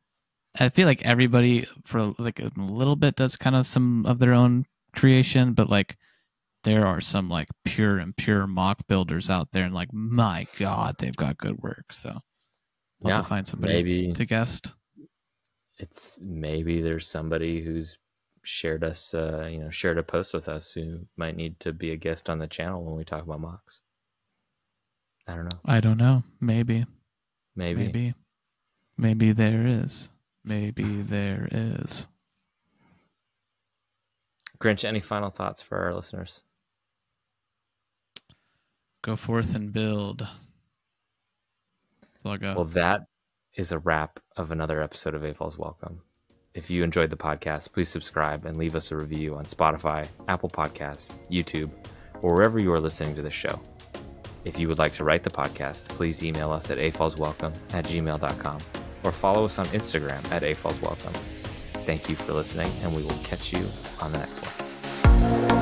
I feel like everybody for like a little bit does kind of some of their own creation, but like there are some like pure mock builders out there, and like, my God, they've got good work. So we'll have to find somebody to guest. Maybe there's somebody who's shared a post with us who might need to be a guest on the channel when we talk about mocks. I don't know. Maybe there is. Grinch, any final thoughts for our listeners? Go forth and build. Well, that is a wrap of another episode of AFOLs Welcome. If you enjoyed the podcast, please subscribe and leave us a review on Spotify, Apple Podcasts, YouTube, or wherever you are listening to the show. If you would like to write the podcast, please email us at afolswelcome@gmail.com or follow us on Instagram at AFOLs Welcome. Thank you for listening, and we will catch you on the next one.